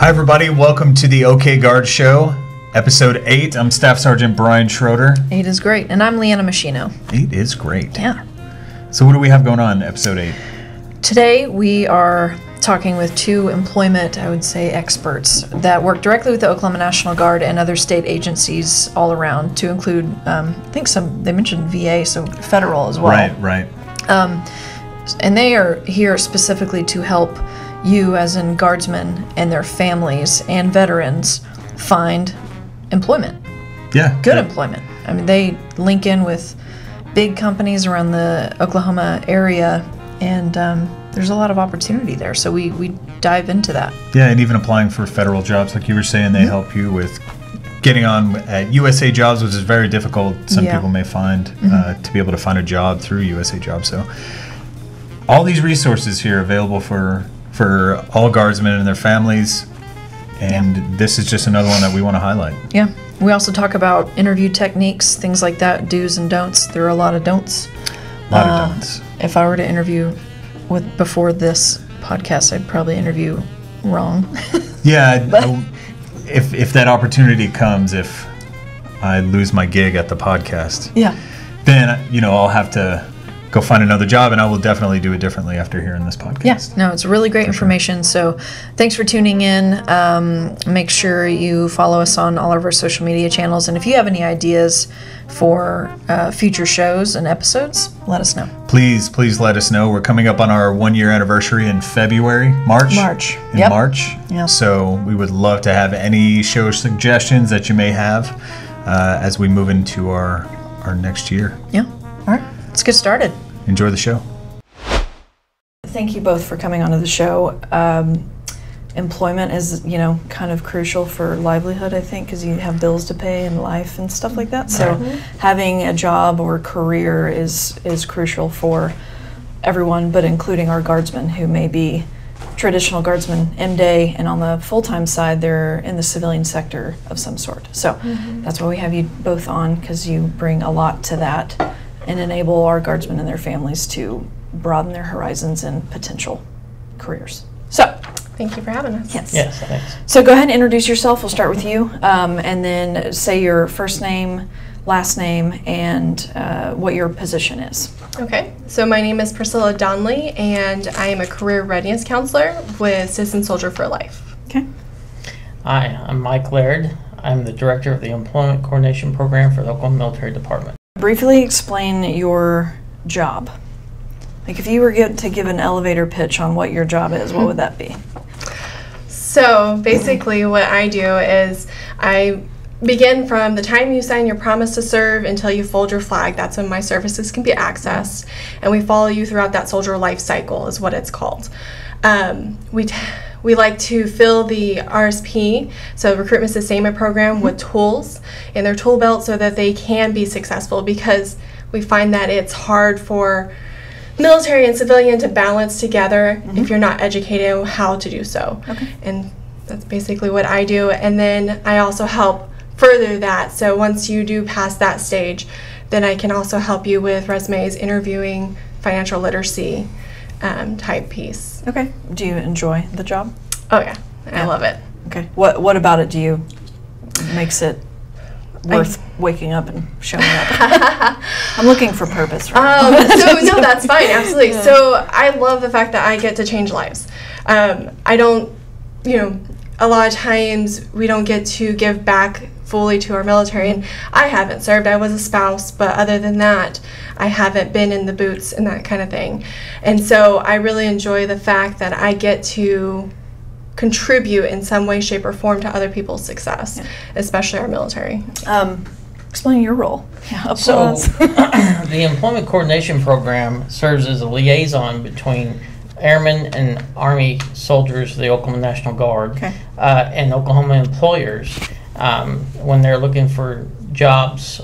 Hi everybody, welcome to the OK Guard Show, episode 8. I'm Staff Sergeant Brian Schroeder. 8 is great, and I'm Leanna Maschino. 8 is great. Yeah. So what do we have going on in episode 8? Today we are talking with two employment, I would say, experts that work directly with the Oklahoma National Guard and other state agencies all around, to include, I think they mentioned VA, so federal as well. Right. And they are here specifically to help you, as in guardsmen and their families and veterans, find employment. Yeah. Good employment. I mean, they link in with big companies around the Oklahoma area, and there's a lot of opportunity there. So we dive into that. Yeah, and even applying for federal jobs, like you were saying, they help you with getting on at USA Jobs, which is very difficult, some people may find, to be able to find a job through USA Jobs. So all these resources here available for all guardsmen and their families, and this is just another one that we want to highlight. Yeah. We also talk about interview techniques, things like that, do's and don'ts. There are a lot of don'ts. A lot of don'ts. If I were to interview before this podcast, I'd probably interview wrong. Yeah, if that opportunity comes, if I lose my gig at the podcast, then I'll have to go find another job, and I will definitely do it differently after hearing this podcast. Yes, no, it's really great information. So thanks for tuning in. Make sure you follow us on all of our social media channels, and if you have any ideas for future shows and episodes, let us know. Please let us know. We're coming up on our 1-year anniversary in March. Yeah. So we would love to have any show suggestions that you may have as we move into our next year. Yeah. All right. Let's get started. Enjoy the show. Thank you both for coming onto the show. Employment is, kind of crucial for livelihood, I think, because you have bills to pay and life and stuff like that. So having a job or career is crucial for everyone, but including our guardsmen, who may be traditional guardsmen M-Day, and on the full-time side, they're in the civilian sector of some sort. So that's why we have you both on, because you bring a lot to that and enable our guardsmen and their families to broaden their horizons and potential careers. So, thank you for having us. Yes, thanks. So go ahead and introduce yourself. We'll start with you, and then say your first name, last name, and what your position is. Okay, so my name is Priscilla Donnelly, and I am a career readiness counselor with Citizen Soldier for Life. Okay. Hi, I'm Mike Laird. I'm the director of the Employment Coordination Program for the Oklahoma Military Department. Briefly explain your job. Like, if you were to give an elevator pitch on what your job is, what would that be? So basically what I do is I begin from the time you sign your promise to serve until you fold your flag. That's when my services can be accessed, and we follow you throughout that soldier life cycle is what it's called. We like to fill the RSP, so Recruitment Sustainment Program, with tools in their tool belt so that they can be successful, because we find that it's hard for military and civilian to balance together if you're not educated on how to do so. Okay. And that's basically what I do. And then I also help further that. So once you do pass that stage, then I can also help you with resumes, interviewing, financial literacy type piece. Okay. Do you enjoy the job? Oh yeah, I love it. Okay. What about it makes it worth waking up and showing up? I'm looking for purpose right now. No, that's fine, absolutely. Yeah. So I love the fact that I get to change lives. I don't, a lot of times we don't get to give back fully to our military, and I haven't served. I was a spouse, but other than that, I haven't been in the boots and that kind of thing. And so I really enjoy the fact that I get to contribute in some way, shape, or form to other people's success, especially our military. Explain your role. So the Employment Coordination Program serves as a liaison between airmen and Army soldiers of the Oklahoma National Guard and Oklahoma employers when they're looking for jobs.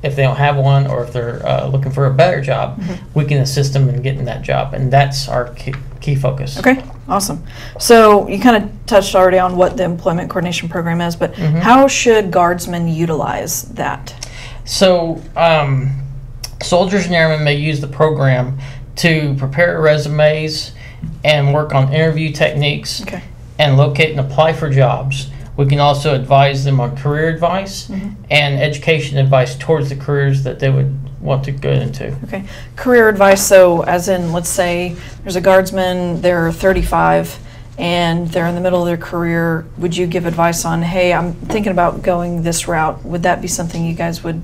If they don't have one, or if they're looking for a better job, we can assist them in getting that job, and that's our key focus. Okay, awesome. So you kind of touched already on what the Employment Coordination Program is, but how should guardsmen utilize that? So soldiers and airmen may use the program to prepare resumes and work on interview techniques and locate and apply for jobs. We can also advise them on career advice and education advice towards the careers that they would want to go into. Okay. Career advice, so as in, let's say there's a guardsman, they're 35, and they're in the middle of their career. Would you give advice on, hey, I'm thinking about going this route? Would that be something you guys would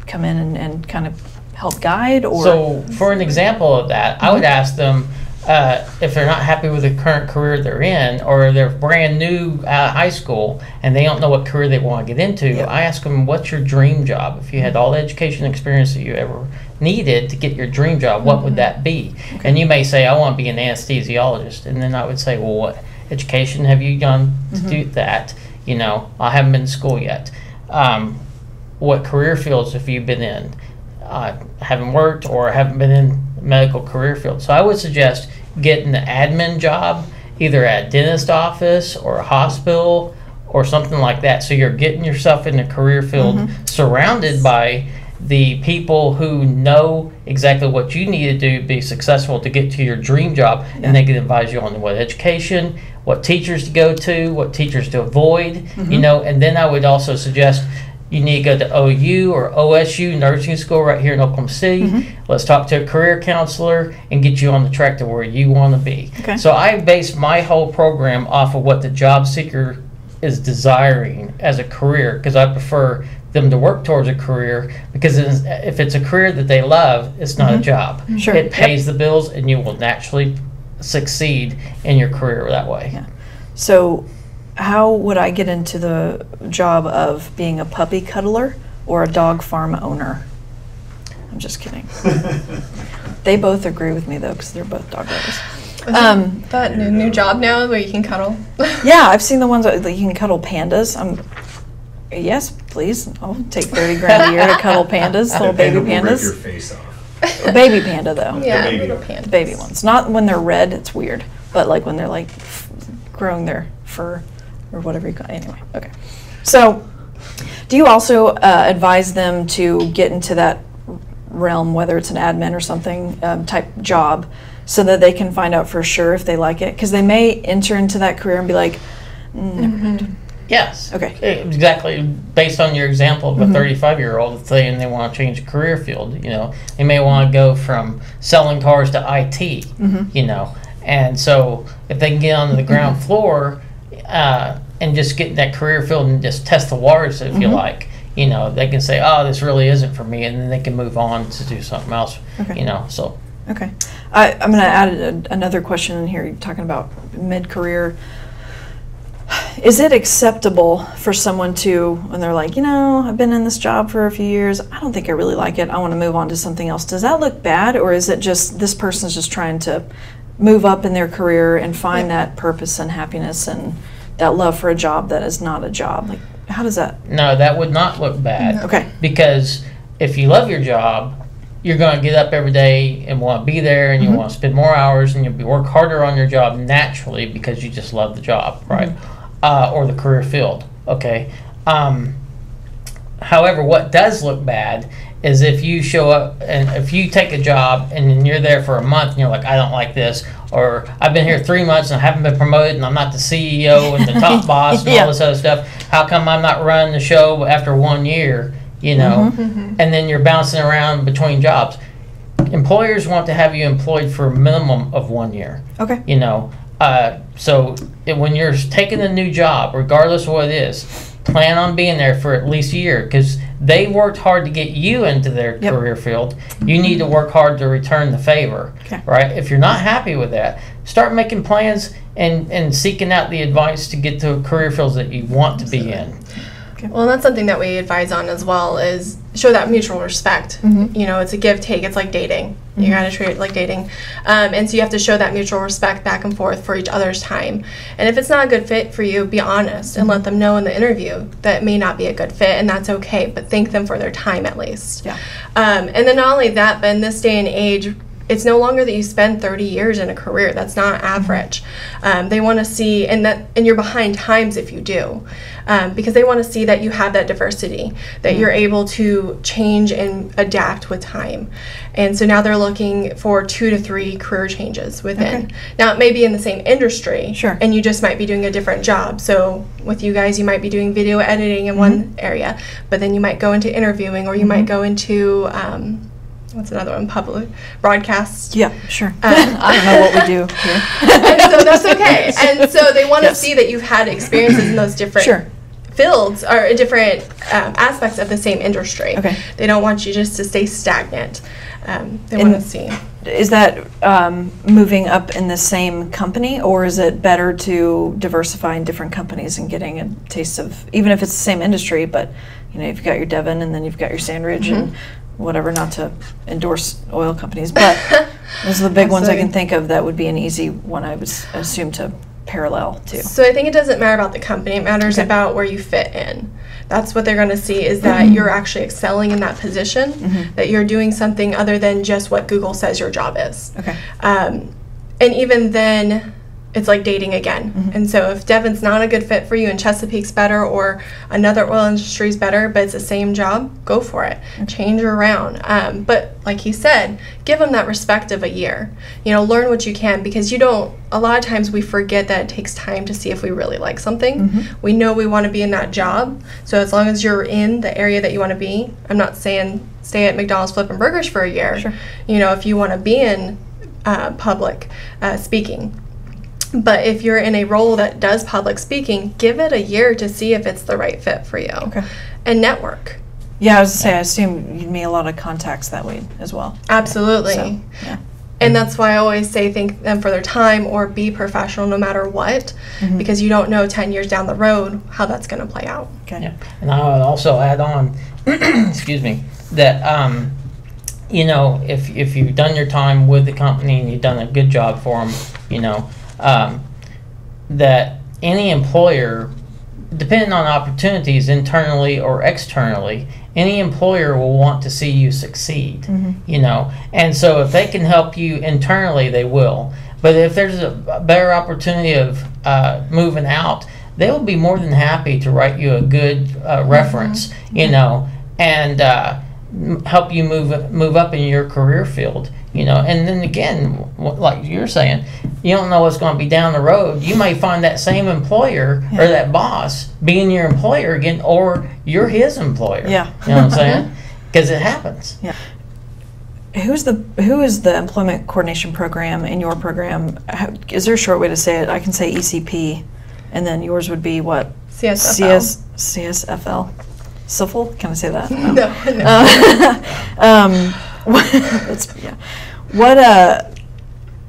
come in and kind of help guide? Or So for an example of that, I would ask them, if they're not happy with the current career they're in, or they're brand new out of high school and they don't know what career they want to get into, I ask them, what's your dream job? If you had all the education experience that you ever needed to get your dream job, what would that be? And you may say, I want to be an anesthesiologist. And then I would say, well, what education have you done to do that? You know, I haven't been to school yet. What career fields have you been in? Haven't worked or haven't been in medical career field. So I would suggest getting an admin job, either at a dentist office or a hospital or something like that. So you're getting yourself in a career field surrounded by the people who know exactly what you need to do to be successful to get to your dream job, and they can advise you on what education, what teachers to go to, what teachers to avoid, you know. And then I would also suggest you need to go to OU or OSU nursing school right here in Oklahoma City. Let's talk to a career counselor and get you on the track to where you want to be. So I base my whole program off of what the job seeker is desiring as a career, because I prefer them to work towards a career, because if it's a career that they love, it's not a job. It pays the bills, and you will naturally succeed in your career that way. So how would I get into the job of being a puppy cuddler or a dog farm owner? I'm just kidding. They both agree with me, though, because they're both dog lovers. That new job now where you can cuddle? Yeah, I've seen the ones that you can cuddle pandas. Yes, please. I'll take $30,000 a year to cuddle pandas, little baby pandas. Rip your face off. A baby panda, though. Yeah, baby little ones. pandas. Baby ones. Not when they're red, it's weird. But like when they're like growing their fur or whatever you call it. Anyway, okay. So do you also advise them to get into that realm, whether it's an admin or something type job, so that they can find out for sure if they like it? Because they may enter into that career and be like, never mind. Yes. Okay. Exactly. Based on your example of a 35-year-old saying they want to change a career field, you know, they may want to go from selling cars to IT, you know, and so if they can get onto the ground floor and just get in that career field and just test the waters, if you like, you know, they can say, oh, this really isn't for me, and then they can move on to do something else, you know, so. Okay. I'm going to add another question in here. You're talking about mid-career. Is it acceptable for someone to, when they're like, you know, I've been in this job for a few years, I don't think I really like it, I want to move on to something else. Does that look bad, or is it just this person's just trying to move up in their career and find that purpose and happiness and that love for a job that is not a job? Like, how does that? No, that would not look bad. Okay. Because if you love your job, you're going to get up every day and want to be there, and you want to spend more hours, and you'll work harder on your job naturally because you just love the job, right? Or the career field, okay? However, what does look bad is if you show up and if you take a job and then you're there for a month and you're like, I don't like this, or I've been here 3 months and I haven't been promoted and I'm not the CEO and the top boss and all this other stuff. How come I'm not running the show after 1 year, you know? And then you're bouncing around between jobs. Employers want to have you employed for a minimum of 1 year. Okay. You know, so when you're taking a new job, regardless of what it is, plan on being there for at least a year, because they worked hard to get you into their career field. You need to work hard to return the favor, right? If you're not happy with that, start making plans and seeking out the advice to get to career fields that you want to be in. Well, that's something that we advise on as well, is show that mutual respect. You know, it's a give take. It's like dating. You got to treat it like dating. And so you have to show that mutual respect back and forth for each other's time. And if it's not a good fit for you, be honest and let them know in the interview that it may not be a good fit, and that's okay, but thank them for their time at least. And then not only that, but in this day and age, it's no longer that you spend 30 years in a career. That's not average. They want to see, and you're behind times if you do, because they want to see that you have that diversity, that you're able to change and adapt with time. And so now they're looking for 2 to 3 career changes within. Okay. Now, it may be in the same industry, and you just might be doing a different job. So with you guys, you might be doing video editing in one area, but then you might go into interviewing, or you might go into what's another one? Public broadcasts. Yeah, sure. I don't know what we do here. And so that's okay. And so they want to see that you've had experiences in those different fields or different aspects of the same industry. Okay. They don't want you just to stay stagnant. They want to see. Is that moving up in the same company, or is it better to diversify in different companies and getting a taste of, even if it's the same industry, but you've got your Devon and then you've got your Sandridge and whatever, not to endorse oil companies, but those are the big ones I can think of that would be an easy one, I would assume, to parallel to. So I think it doesn't matter about the company, it matters about where you fit in. That's what they're going to see, is that you're actually excelling in that position, that you're doing something other than just what Google says your job is. Okay. And even then, it's like dating again. And so if Devon's not a good fit for you and Chesapeake's better, or another oil industry is better, but it's the same job, go for it. Change around. But like he said, give them that respect of a year. Learn what you can, because a lot of times we forget that it takes time to see if we really like something. We know we want to be in that job. So as long as you're in the area that you want to be, I'm not saying stay at McDonald's flipping burgers for a year. Sure. If you want to be in public speaking. But if you're in a role that does public speaking, give it a year to see if it's the right fit for you. Okay. And network. Yeah, I was going to say, I assume you'd meet a lot of contacts that way as well. Absolutely. So, yeah. And that's why I always say thank them for their time, or be professional no matter what, because you don't know 10 years down the road how that's going to play out. Okay. Yeah. And I would also add on, excuse me, that if you've done your time with the company and you've done a good job for them, that any employer, depending on opportunities internally or externally, any employer will want to see you succeed, and so if they can help you internally, they will. But if there's a better opportunity of moving out, they will be more than happy to write you a good reference, and help you move up in your career field. And then again, like you're saying, you don't know what's going to be down the road. You may find that same employer or that boss being your employer again, or you're his employer. Yeah. You know what I'm saying? Because it happens. Yeah. Who is the employment coordination program in your program? Is there a short way to say it? I can say ECP, and then yours would be what? CSFL. CSFL. Syphil? Can I say that? No.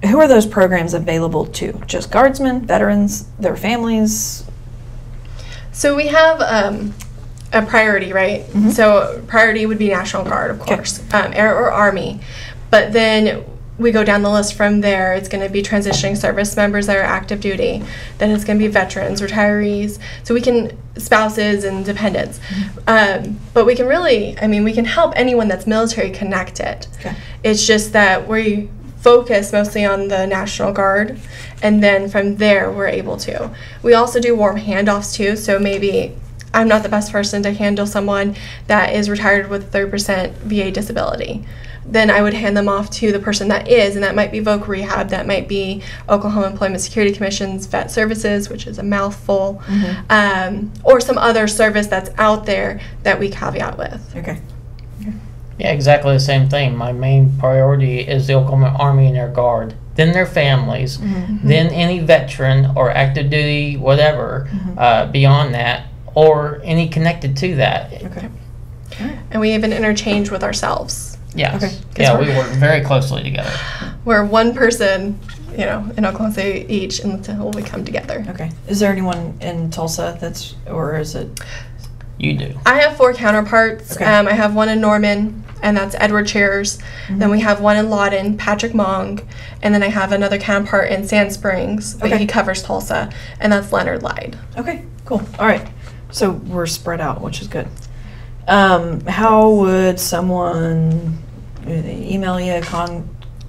Who are those programs available to? Just guardsmen, veterans, their families? So we have a priority, right? So priority would be National Guard, of course, Air or Army. But then we go down the list from there. It's going to be transitioning service members that are active duty. Then it's going to be veterans, retirees. So we can, spouses and dependents. But we can really, we can help anyone that's military connected. Okay. It's just that we focus mostly on the National Guard, and then from there we're able to. We also do warm handoffs too, so maybe I'm not the best person to handle someone that is retired with 30% VA disability. Then I would hand them off to the person that is, and that might be voc rehab, that might be Oklahoma Employment Security Commission's vet services, which is a mouthful, or some other service that's out there that we caveat with. Okay. Yeah, exactly the same thing. My main priority is the Oklahoma Army and Air Guard, then their families, then any veteran or active duty, whatever, beyond that, or any connected to that. Okay. And we even interchange with ourselves. Yes. Okay. Yeah, we work very closely together. We're one person, in Oklahoma City each until we come together. Okay. Is there anyone in Tulsa or is it? You do. I have 4 counterparts. Okay. I have one in Norman, and that's Edward Cheers. Then we have one in Lawton, Patrick Mong, and then I have another counterpart in Sand Springs, but he covers Tulsa, and that's Leonard Lyde. Okay, cool. All right. So we're spread out, which is good. How would someone email you,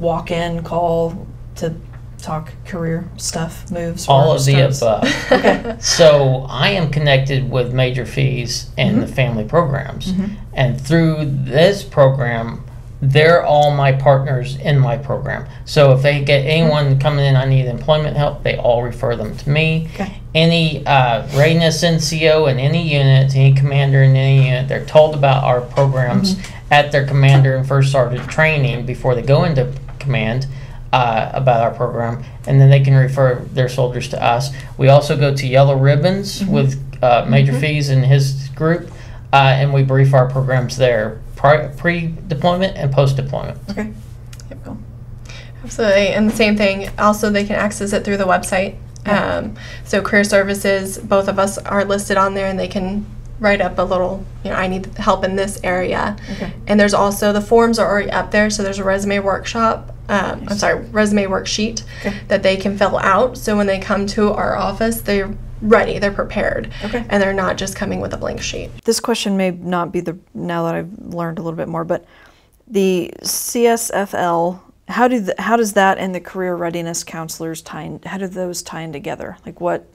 walk in, call to talk career stuff, moves? All of the starts? above. Okay. So I am connected with major fees and the family programs. And through this program, they're all my partners in my program. So if they get anyone coming in, I need employment help, they all refer them to me. Okay. Any readiness NCO in any unit, any commander in any unit, they're told about our programs at their commander and first sergeant training before they go into command. About our program, and then they can refer their soldiers to us. We also go to Yellow Ribbons with Major Fees and his group, and we brief our programs there, pre-deployment and post-deployment. Okay. Yep, cool. Absolutely, and the same thing, also they can access it through the website. So career services, both of us are listed on there, and they can write up a little, I need help in this area. Okay. And there's also, the forms are already up there, so there's a resume workshop, resume worksheet that they can fill out. So when they come to our office, they're ready, they're prepared, and they're not just coming with a blank sheet. This question may not be now that I've learned a little bit more, but the CSFL, how does that and the career readiness counselors how do those tie in together? Like what?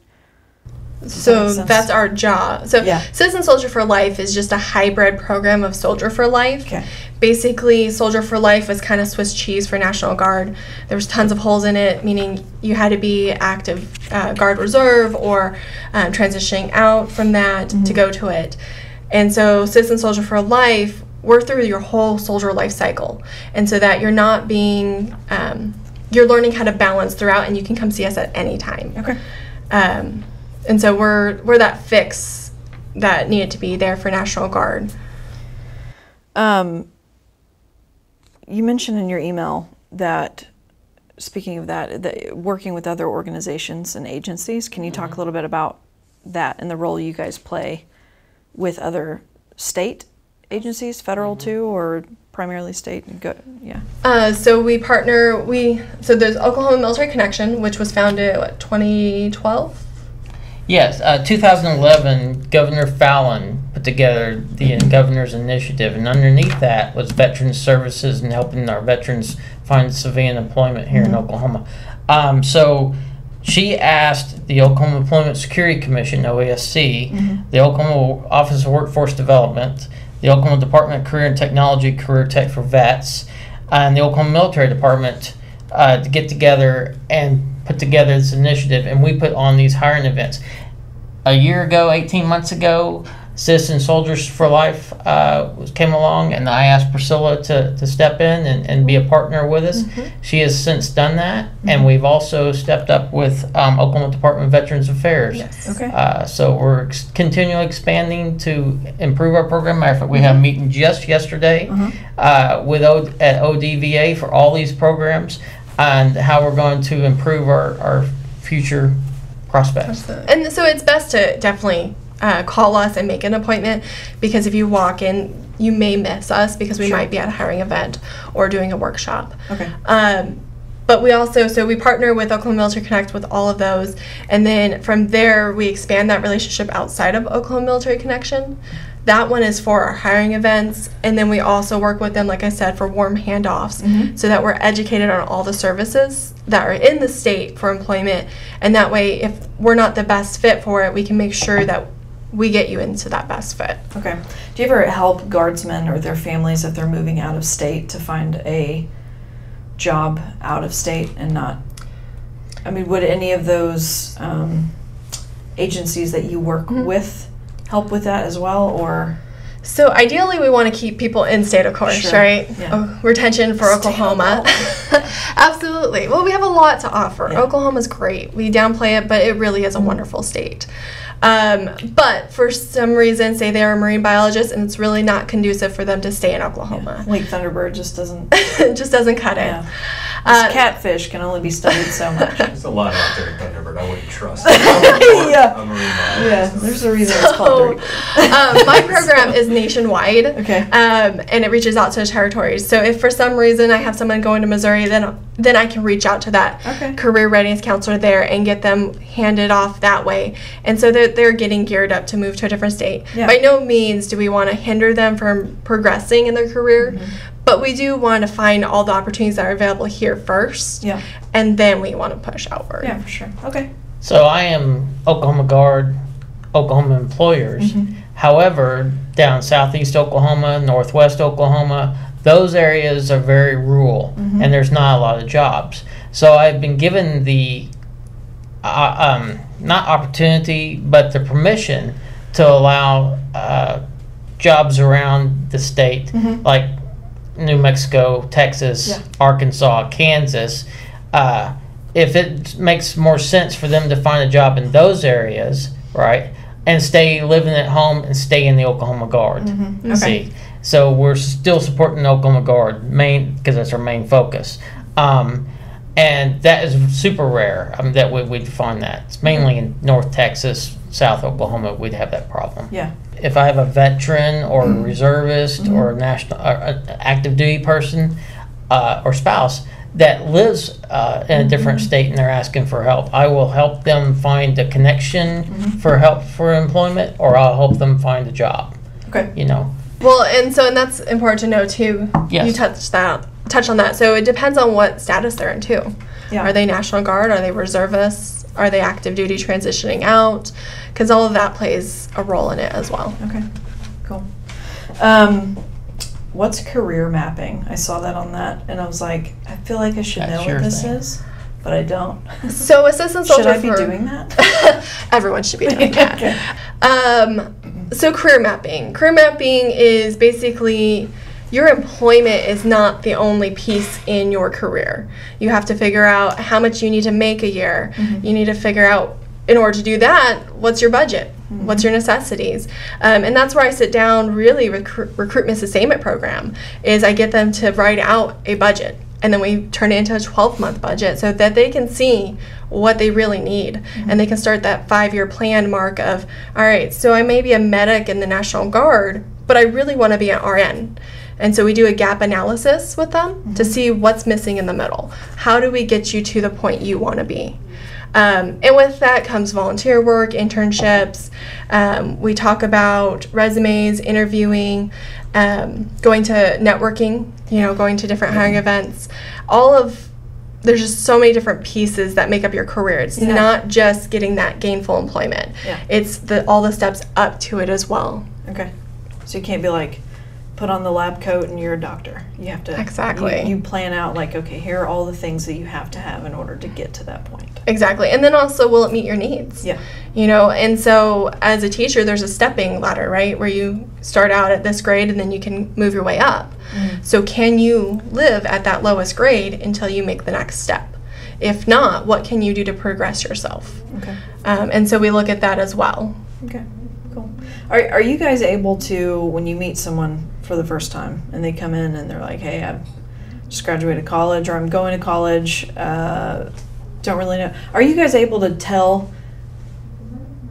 So that's our job. So Citizen Soldier for Life is just a hybrid program of Soldier for Life. Okay. Basically, Soldier for Life was kind of Swiss cheese for National Guard. There was tons of holes in it, meaning you had to be active Guard Reserve or transitioning out from that to go to it. And so Citizen Soldier for Life, we're through your whole soldier life cycle. And so that you're not being, you're learning how to balance throughout, and you can come see us at any time. Okay. And so we're that fix that needed to be there for National Guard. You mentioned in your email that, speaking of that working with other organizations and agencies, can you talk a little bit about that and the role you guys play with other state agencies, federal too, or primarily state? So we partner, so there's Oklahoma Military Connection, which was founded, 2012? Yes, 2011, Governor Fallon put together the Governor's Initiative, and underneath that was Veterans Services and helping our veterans find civilian employment here in Oklahoma. So she asked the Oklahoma Employment Security Commission, OASC, the Oklahoma Office of Workforce Development, the Oklahoma Department of Career and Technology, Career Tech for Vets, and the Oklahoma Military Department to get together and put together this initiative, and we put on these hiring events. A year ago, 18 months ago, Citizen Soldiers for Life came along, and I asked Priscilla to step in and be a partner with us. She has since done that, and we've also stepped up with Oklahoma Department of Veterans Affairs. Yes. Okay. So we're continually expanding to improve our program. Matter of fact, we had a meeting just yesterday at ODVA for all these programs and how we're going to improve our future prospects. And so it's best to definitely call us and make an appointment, because if you walk in, you may miss us because we might be at a hiring event or doing a workshop. Okay. But we also, so we partner with Oklahoma Military Connect with all of those, and then from there we expand that relationship outside of Oklahoma Military Connection. That one is for our hiring events, and then we also work with them, like I said, for warm handoffs, so that we're educated on all the services that are in the state for employment, and that way if we're not the best fit for it, we can make sure that we get you into that best fit. Okay. Do you ever help guardsmen or their families if they're moving out of state to find a job out of state and not, I mean, would any of those agencies that you work with help with that as well, or? So ideally we want to keep people in state, of course, right? Yeah. Retention for Oklahoma. Absolutely. Well, we have a lot to offer. Yeah. Oklahoma's great. We downplay it, but it really is a wonderful state. But for some reason, say they are a marine biologist and it's really not conducive for them to stay in Oklahoma. Lake Thunderbird just doesn't cut it. Catfish can only be studied so much. There's a lot out there in Thunderbird I wouldn't trust. There's a reason it's called my program is nationwide. Okay. And it reaches out to the territories. So if for some reason I have someone going to Missouri, then I can reach out to that career readiness counselor there and get them handed off that way. And so they're getting geared up to move to a different state. Yeah. By no means do we want to hinder them from progressing in their career, but we do want to find all the opportunities that are available here first, and then we want to push outward. Yeah, for sure. Okay. So I am Oklahoma Guard, Oklahoma employers. However, down southeast Oklahoma, northwest Oklahoma, those areas are very rural, and there's not a lot of jobs. So I've been given the not opportunity, but the permission to allow jobs around the state, like New Mexico, Texas, Arkansas, Kansas. If it makes more sense for them to find a job in those areas, right, and stay living at home and stay in the Oklahoma Guard. See, so we're still supporting the Oklahoma Guard because that's our main focus. And that is super rare that we'd find that. It's mainly in North Texas, South Oklahoma, we'd have that problem. Yeah. If I have a veteran or a reservist or a national active duty person or spouse that lives in a different state and they're asking for help, I will help them find a connection for help for employment, or I'll help them find a job. Okay. You know. Well, and that's important to know too. Yes. You touch on that. So it depends on what status they're in too. Yeah. Are they National Guard? Are they reservists? Are they active duty transitioning out? Because all of that plays a role in it as well. Okay, cool. What's career mapping? I saw that on that, and I was like, I feel like I should know what this is, but I don't. So assistant soldier. Should I be doing that? Everyone should be doing that. Okay. So career mapping. Career mapping is basically your employment is not the only piece in your career. You have to figure out how much you need to make a year. You need to figure out, in order to do that, what's your budget? What's your necessities? And that's where I sit down really with recruitment sustainment program, is I get them to write out a budget, and then we turn it into a 12-month budget so that they can see what they really need. And they can start that 5-year plan mark of, all right, so I may be a medic in the National Guard, but I really want to be an RN. And so we do a gap analysis with them to see what's missing in the middle. How do we get you to the point you want to be? And with that comes volunteer work, internships. We talk about resumes, interviewing, going to networking, going to different hiring events. There's just so many different pieces that make up your career. It's not just getting that gainful employment. It's all the steps up to it as well. Okay. So you can't be like, put on the lab coat and you're a doctor. You have to exactly. You plan out like, okay, here are all the things that you have to have in order to get to that point. Exactly. And then also, will it meet your needs? Yeah. And so as a teacher, there's a stepping ladder, right, where you start out at this grade and then you can move your way up. So can you live at that lowest grade until you make the next step? If not, what can you do to progress yourself? Okay. And so we look at that as well. Okay. Cool. Are you guys able to, when you meet someone for the first time and they come in and they're like, hey, I've just graduated college, or I'm going to college, don't really know. Are you guys able to tell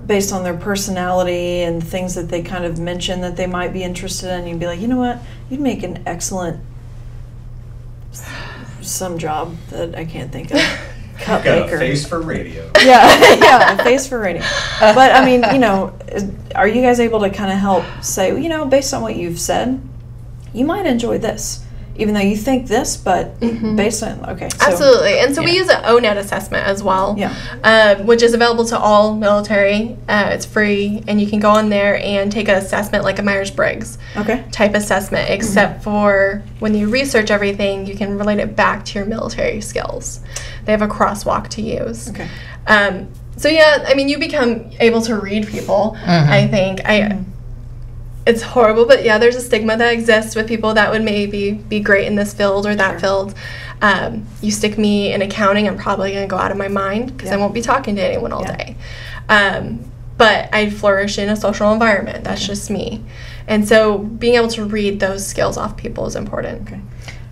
based on their personality and things that they kind of mention that they might be interested in? You'd be like, you know what, you'd make an excellent some job that I can't think of. Got a face for radio. Yeah, a face for radio. But I mean, are you guys able to kind of help say, based on what you've said, you might enjoy this, even though you think this, but based on, okay. So, absolutely. And so we use an ONET assessment as well, which is available to all military. It's free, and you can go on there and take an assessment like a Myers-Briggs type assessment, except for when you research everything, you can relate it back to your military skills. They have a crosswalk to use. Okay. So you become able to read people, I think. It's horrible, but there's a stigma that exists with people that would maybe be great in this field or that field. You stick me in accounting, I'm probably going to go out of my mind because I won't be talking to anyone all day. But I flourish in a social environment. That's just me. And so being able to read those skills off people is important. Okay.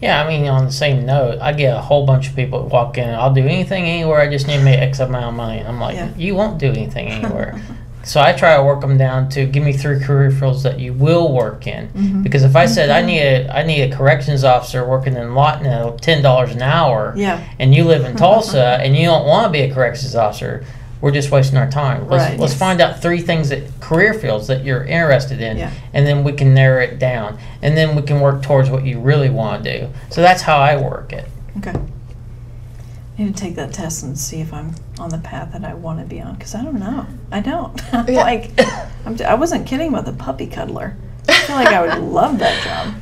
Yeah, I mean, on the same note, I get a whole bunch of people that walk in, I'll do anything anywhere, I just need to make X amount of money. And I'm like, you won't do anything anywhere. So I try to work them down to give me 3 career fields that you will work in. Because if I said I need a corrections officer working in Lawton at $10 an hour, and you live in Tulsa and you don't want to be a corrections officer, we're just wasting our time. Let's find out 3 things career fields that you're interested in, and then we can narrow it down, and then we can work towards what you really want to do. So that's how I work it. Okay. I need to take that test and see if I'm on the path that I want to be on, because I don't know. I don't. I wasn't kidding about the puppy cuddler. I feel like I would love that job.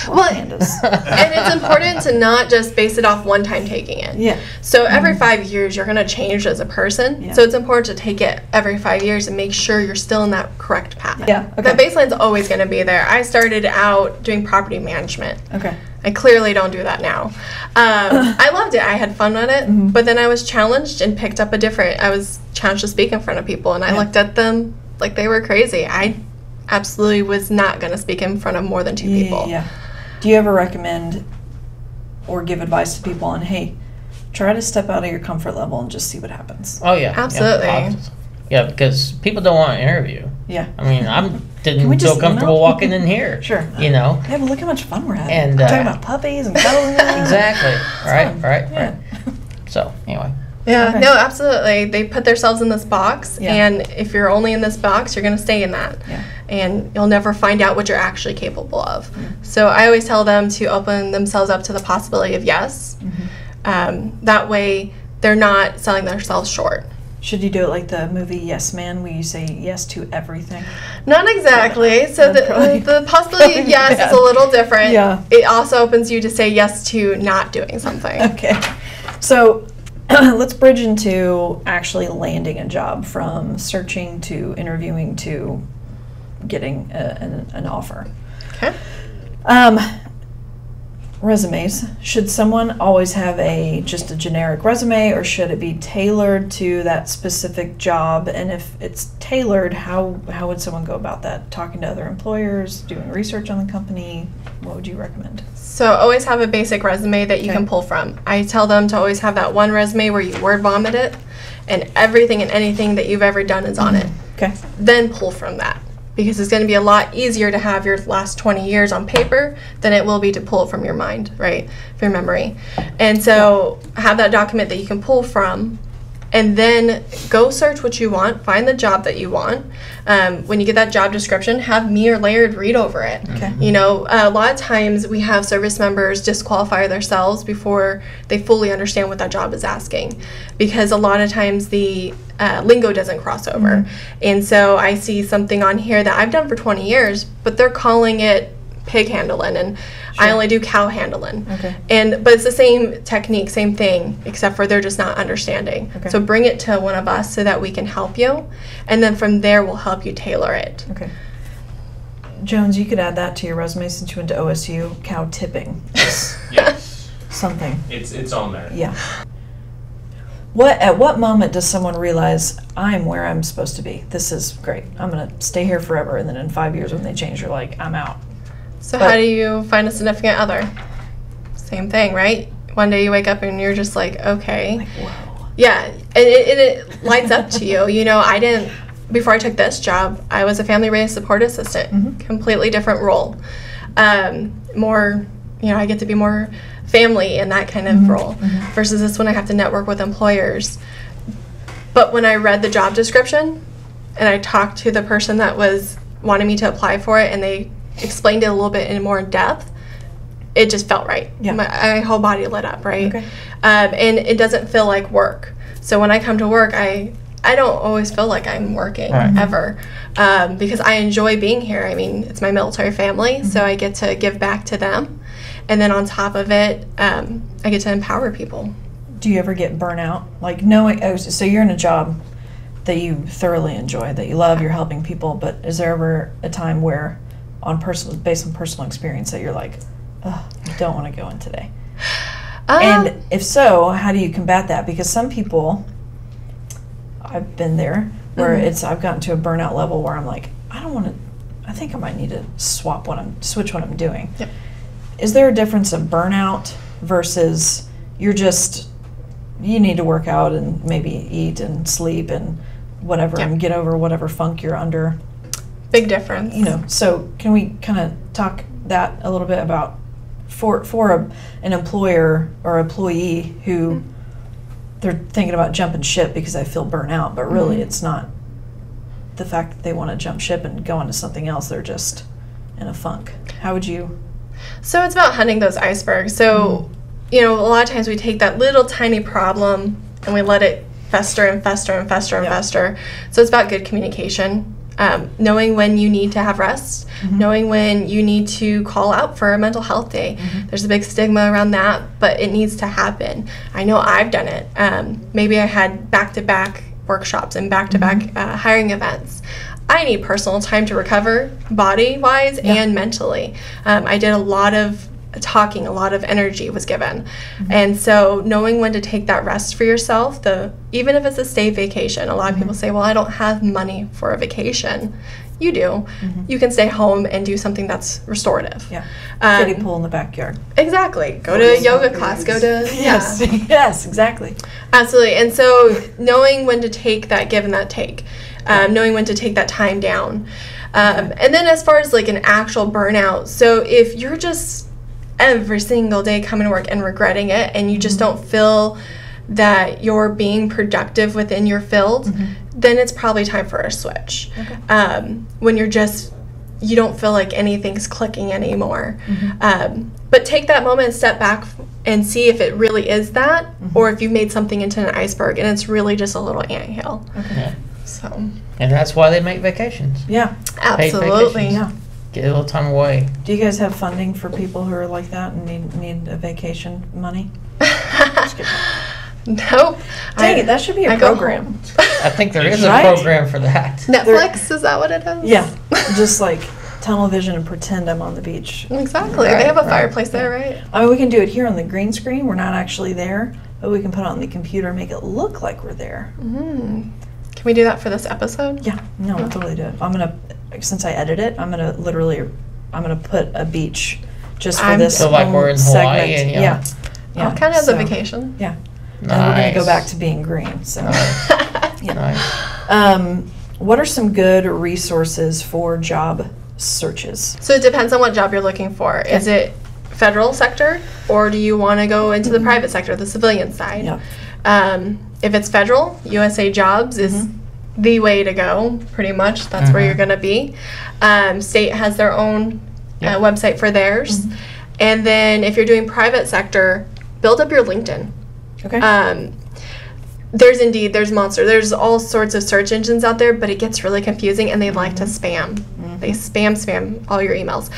Well, and it's important to not just base it off one time taking it. Yeah. So every 5 years, you're going to change as a person. Yeah. So it's important to take it every 5 years and make sure you're still in that correct path. Yeah. Okay. That baseline's always going to be there. I started out doing property management. Okay. I clearly don't do that now. I loved it. I had fun with it. Mm-hmm. But then I was challenged and picked up I was challenged to speak in front of people, and I looked at them like they were crazy. I absolutely was not going to speak in front of more than 2 people. Yeah. Do you ever recommend or give advice to people on, hey, try to step out of your comfort level and just see what happens? Oh, yeah. Absolutely. Yeah, because people don't want to interview. Yeah. I mean, I didn't feel comfortable walking in here. Sure. You know? Yeah, but look how much fun we're having. And we're talking about puppies and cuddling. Exactly. Right. So, anyway. Yeah, no, absolutely. They put themselves in this box, and if you're only in this box, you're going to stay in that. Yeah. And you'll never find out what you're actually capable of. Mm-hmm. So I always tell them to open themselves up to the possibility of yes. Mm-hmm. That way, they're not selling themselves short. Should you do it like the movie Yes Man, where you say yes to everything? Not exactly. So the possibility of yes is a little different. Yeah. It also opens you to say yes to not doing something. Okay. So let's bridge into actually landing a job, from searching to interviewing to getting an offer. Okay. Resumes. Should someone always have just a generic resume, or should it be tailored to that specific job? And if it's tailored, how would someone go about that? Talking to other employers, doing research on the company? What would you recommend? So always have a basic resume that you can pull from. I tell them to always have that one resume where you word vomit it, and everything and anything that you've ever done is on it. Okay. Then pull from that, because it's going to be a lot easier to have your last 20 years on paper than it will be to pull it from your mind, right, from your memory. And so have that document that you can pull from, and then go search what you want, find the job that you want. When you get that job description, have me or Laird read over it. Okay. You know, a lot of times we have service members disqualify themselves before they fully understand what that job is asking, because a lot of times the lingo doesn't cross over. Mm-hmm. And so I see something on here that I've done for 20 years, but they're calling it pig handling, and I only do cow handling. Okay. But it's the same technique, same thing, except for they're just not understanding. Okay. So bring it to one of us so that we can help you, and then from there we'll help you tailor it. Okay. Jones, you could add that to your resume since you went to OSU. Cow tipping. Yes. Something. It's on there. Yeah. At what moment does someone realize, I'm where I'm supposed to be? This is great. I'm going to stay here forever. And then in 5 years when they change, you're like, I'm out. So how do you find a significant other? Same thing, right? One day you wake up and you're just like, okay. Like, whoa. Yeah, and it lights up to you. You know, before I took this job, I was a family readiness support assistant. Mm-hmm. Completely different role. More, I get to be more family in that kind of role, versus this one I have to network with employers. But when I read the job description and I talked to the person that was wanting me to apply for it, and they explained it a little bit more in depth, it just felt right. Yeah. My whole body lit up, right? Okay. And it doesn't feel like work. So when I come to work, I don't always feel like I'm working ever, because I enjoy being here. I mean, it's my military family, so I get to give back to them. And then on top of it, I get to empower people. Do you ever get burnout? Like, so you're in a job that you thoroughly enjoy, that you love, you're helping people, but is there ever a time where, based on personal experience, that you're like, oh, I don't want to go in today? And if so, how do you combat that? Because some people, I've been there, where I've gotten to a burnout level where I'm like, I think I might need to switch what I'm doing. Yep. Is there a difference of burnout versus you need to work out and maybe eat and sleep and whatever, and get over whatever funk you're under? Big difference. So can we kind of talk that a little bit about for an employer or employee who they're thinking about jumping ship because I feel burnt out, but really it's not the fact that they want to jump ship and go into something else. They're just in a funk. How would you? So it's about hunting those icebergs. So, you know, a lot of times we take that little tiny problem and we let it fester and fester and fester and fester. So it's about good communication. Knowing when you need to have rest, knowing when you need to call out for a mental health day. There's a big stigma around that, but it needs to happen. I know I've done it. Maybe I had back-to-back workshops and back-to-back hiring events. I need personal time to recover, body-wise and mentally. I did a lot of talking, a lot of energy was given. And so knowing when to take that rest for yourself, even if it's a stay vacation, a lot of people say, well, I don't have money for a vacation. You do. You can stay home and do something that's restorative. Kiddie pool in the backyard. Exactly. Go to a yoga class, go to, Yes, exactly. Absolutely. And so knowing when to take that give and that take, knowing when to take that time down. And then as far as like an actual burnout, so if you're just every single day coming to work and regretting it, and you just don't feel that you're being productive within your field, then it's probably time for a switch. When you don't feel like anything's clicking anymore. But take that moment and step back and see if it really is that, or if you've made something into an iceberg and it's really just a little anthill. So. And that's why they make vacations. Absolutely. Get a little time away. Do you guys have funding for people who are like that and need a vacation money? Nope. Dang it, that should be a program. I think there is a program for that. Netflix, is that what it is? Yeah, just like tunnel vision and pretend I'm on the beach. Exactly. They have a fireplace there, right? I mean, we can do it here on the green screen. We're not actually there, but we can put it on the computer and make it look like we're there. Can we do that for this episode? Yeah, no, we'll totally do it. Since I edit it, I'm gonna put a beach just for this so like we're in Hawaii segment. And kind of as a vacation. Yeah. And we're going to go back to being green. So, what are some good resources for job searches? So it depends on what job you're looking for. Okay. Is it federal sector, or do you want to go into the private sector, the civilian side? If it's federal, USA Jobs is the way to go, pretty much. That's where you're going to be. State has their own website for theirs. And then if you're doing private sector, build up your LinkedIn. Okay. There's Indeed, there's Monster, there's all sorts of search engines out there, but it gets really confusing, and they like to spam. They spam all your emails.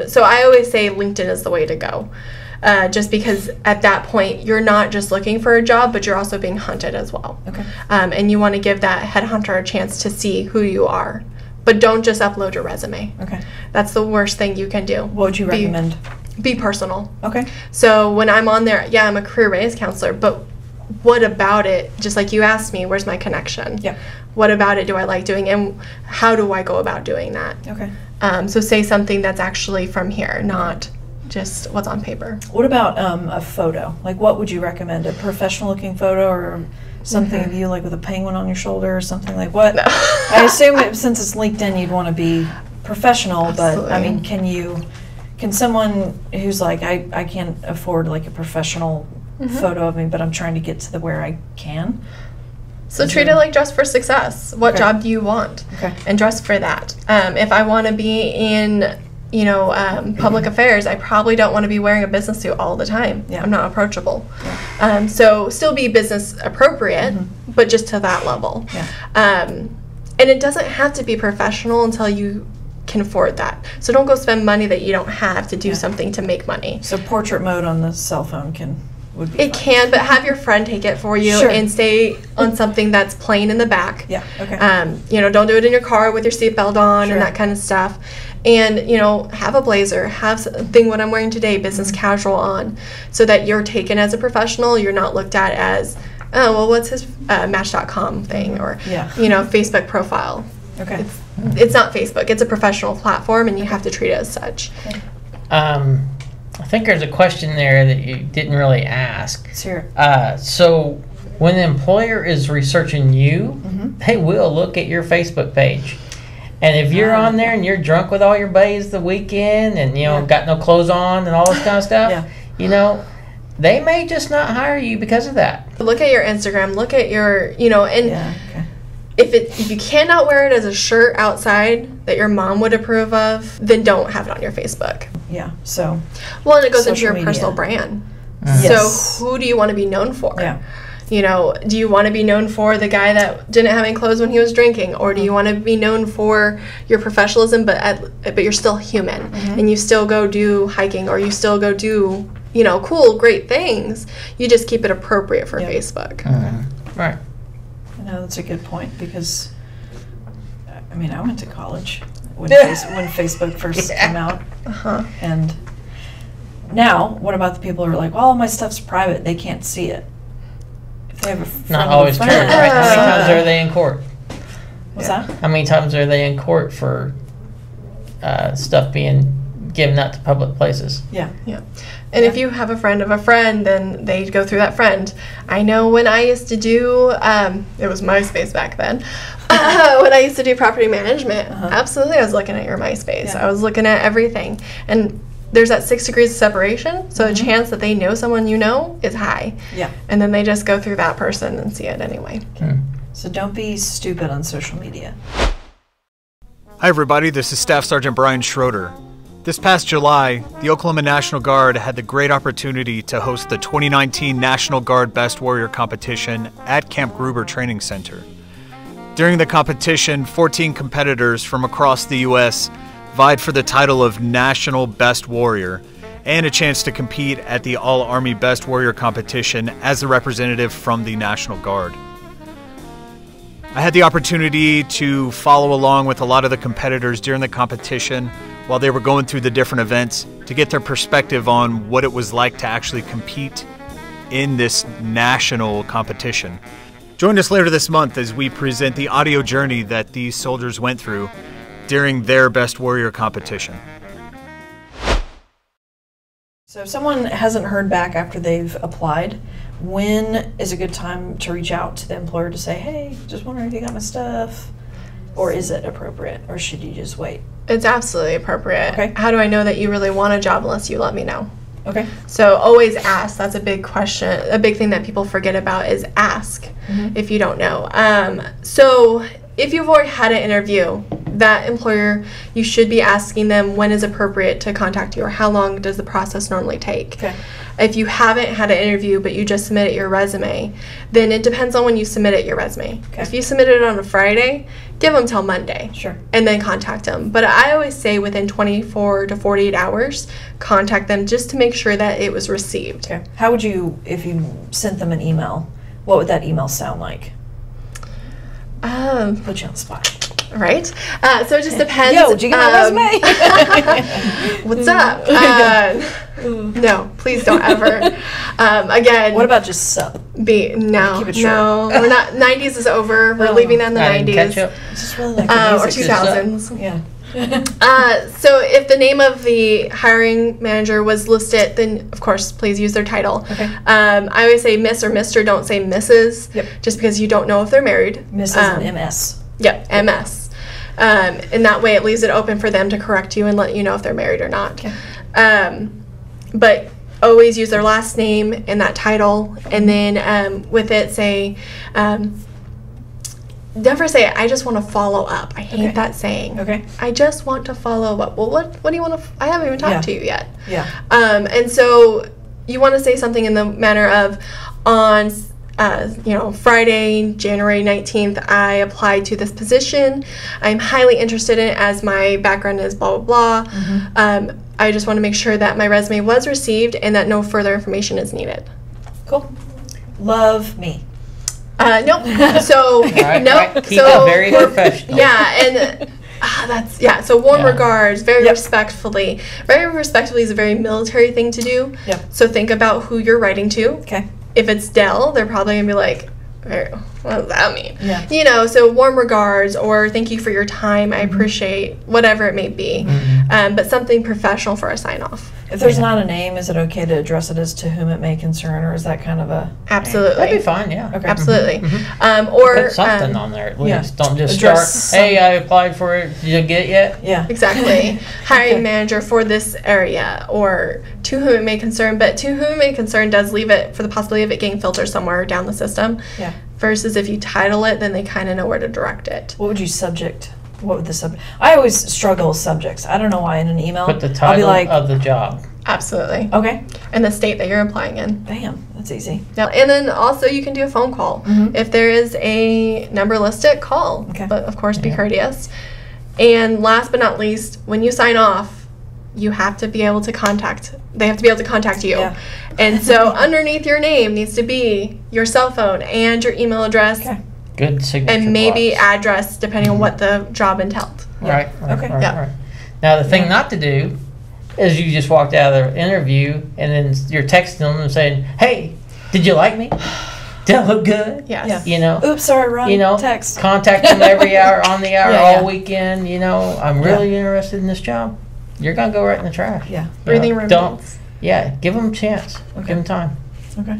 So I always say LinkedIn is the way to go. Just because at that point, you're not just looking for a job, but you're also being hunted as well. Okay. And you want to give that headhunter a chance to see who you are. But don't just upload your resume. Okay. That's the worst thing you can do. What would you recommend? Be personal. Okay. So when I'm on there, I'm a career readiness counselor, but what about it, just like you asked me, where's my connection? Yeah. What about it do I like doing, and how do I go about doing that? Okay. So say something that's actually from here, not just what's on paper. What about a photo? Like, what would you recommend? A professional looking photo, or something of you like with a penguin on your shoulder or something? Like what? No. I assume since it's LinkedIn, you'd want to be professional. Absolutely. But I mean, can someone who's like, I can't afford like a professional photo of me, but I'm trying to get to where I can? So treat it like dress for success. What job do you want? Okay. And dress for that. If I want to be in, public affairs, I probably don't want to be wearing a business suit all the time. Yeah. I'm not approachable. Yeah. So still be business appropriate, but just to that level. Yeah. And it doesn't have to be professional until you can afford that. So don't go spend money that you don't have to do something to make money. So portrait mode on the cell phone would be fine. Can, but have your friend take it for you and stay on something that's plain in the back. Yeah, okay. Don't do it in your car with your seatbelt on and that kind of stuff. And, have a blazer, have something what I'm wearing today, business casual on, so that you're taken as a professional. You're not looked at as, oh, well, what's his Match.com thing or, Facebook profile. Okay. It's not Facebook. It's a professional platform, and you have to treat it as such. Okay. I think there's a question there that you didn't really ask. Sure. So when the employer is researching you, they will look at your Facebook page. And if you're on there and you're drunk with all your buddies the weekend and, got no clothes on and all this kind of stuff, they may just not hire you because of that. Look at your Instagram, look at your, and if you cannot wear it as a shirt outside that your mom would approve of, then don't have it on your Facebook. Yeah, so. Well, and it goes into your media. personal brand. Yes. So who do you want to be known for? Yeah. Do you want to be known for the guy that didn't have any clothes when he was drinking, or do you want to be known for your professionalism, but you're still human, and you still go do hiking, or you still go do, cool, great things. You just keep it appropriate for Facebook. Right. No, that's a good point, because, I mean, I went to college when Facebook first came out, and now, what about the people who are like, well, my stuff's private, they can't see it? If they have a friend, not always true. Right? How many times are they in court? What's that? How many times are they in court for stuff being given out to public places? Yeah. And if you have a friend of a friend, then they go through that friend. I know when I used to do, it was MySpace back then, when I used to do property management, absolutely I was looking at your MySpace. I was looking at everything. And there's that 6 degrees of separation, so the chance that they know someone is high. Yeah. And then they just go through that person and see it anyway. So don't be stupid on social media. Hi everybody, this is Staff Sergeant Brian Schroeder. This past July, the Oklahoma National Guard had the great opportunity to host the 2019 National Guard Best Warrior Competition at Camp Gruber Training Center. During the competition, 14 competitors from across the U.S. vied for the title of National Best Warrior and a chance to compete at the All-Army Best Warrior competition as a representative from the National Guard. I had the opportunity to follow along with a lot of the competitors during the competition while they were going through the different events to get their perspective on what it was like to actually compete in this national competition. Join us later this month as we present the audio journey that these soldiers went through during their Best Warrior competition. So if someone hasn't heard back after they've applied, when is a good time to reach out to the employer to say, hey, just wondering if you got my stuff? Or is it appropriate, or should you just wait? It's absolutely appropriate. Okay. How do I know that you really want a job unless you let me know? Okay. So always ask. That's a big question. A big thing that people forget about is ask if you don't know. So if you've already had an interview, that employer, you should be asking them when is appropriate to contact you, or how long does the process normally take. Okay. If you haven't had an interview but you just submitted your resume, then it depends on when you submitted your resume. Okay. If you submitted it on a Friday, give them till Monday. Sure. And then contact them. But I always say within 24 to 48 hours, contact them just to make sure that it was received. Okay. How would you, if you sent them an email, what would that email sound like? Put you on the spot. Right? So it just depends. Yo, did you get my resume? What's up? No, please don't ever. Again. What about just sub? No, we're not. 90s is over. We're leaving that in the 90s. It's just really like the or 2000s. Yeah. So if the name of the hiring manager was listed, then of course please use their title. Okay. I always say Miss or Mr. Don't say Mrs. Yep. Just because you don't know if they're married. Mrs. and MS. Yep, MS. And that way it leaves it open for them to correct you and let you know if they're married or not. Okay. But always use their last name in that title, and then with it say, never say, I just want to follow up. I hate that saying. Okay. I just want to follow up. Well, what do you want to, I haven't even talked to you yet. Yeah. And so you want to say something in the manner of, on Friday, January 19th, I applied to this position. I'm highly interested in it as my background is blah, blah, blah. Mm-hmm. I just want to make sure that my resume was received and that no further information is needed. Cool. Love me. Nope. So, nope. Keep it very professional. Yeah, and so warm regards, very respectfully. Very respectfully is a very military thing to do. Yep. So think about who you're writing to. Okay. If it's Dell, they're probably going to be like, what does that mean? Yeah. You know, so warm regards or thank you for your time. I appreciate whatever it may be. But something professional for a sign off. If there's not a name, is it okay to address it as to whom it may concern, or is that kind of a... Absolutely. That'd be fine, yeah. Okay. Absolutely. Or Put something on there at least. yeah. Don't just Address start, hey, I applied for it. Did you get it yet? Yeah. Exactly. Hiring manager for this area, or to whom it may concern. But to whom it may concern does leave it for the possibility of it getting filtered somewhere down the system. Yeah. Versus if you title it, then they kind of know where to direct it. What would you subject? What would the subject... I always struggle with subjects. I don't know why in an email. Put the I'll be title like, of the job. Absolutely. okay. And the state that you're applying in. Bam. That's easy. Yeah. And then also you can do a phone call. If there is a number listed, call. Okay. But of course, be courteous. And last but not least, when you sign off, you have to be able to they have to be able to contact you. Yeah. And so underneath your name needs to be your cell phone and your email address. Okay. Good signature And maybe blocks. address depending on what the job entailed. Right. Okay. Yeah. Now, the thing not to do is you just walked out of the interview and then you're texting them and saying, hey, did you like me? Did I look good? Yes. Yeah. You know? Oops, sorry, wrong You know, text. contact them every hour, on the hour, Yeah, all yeah. weekend. You know, I'm really interested in this job. You're going to go right in the trash. Yeah. You Breathing know, room Don't, dates. yeah, give them a chance. Okay. Give them time. Okay.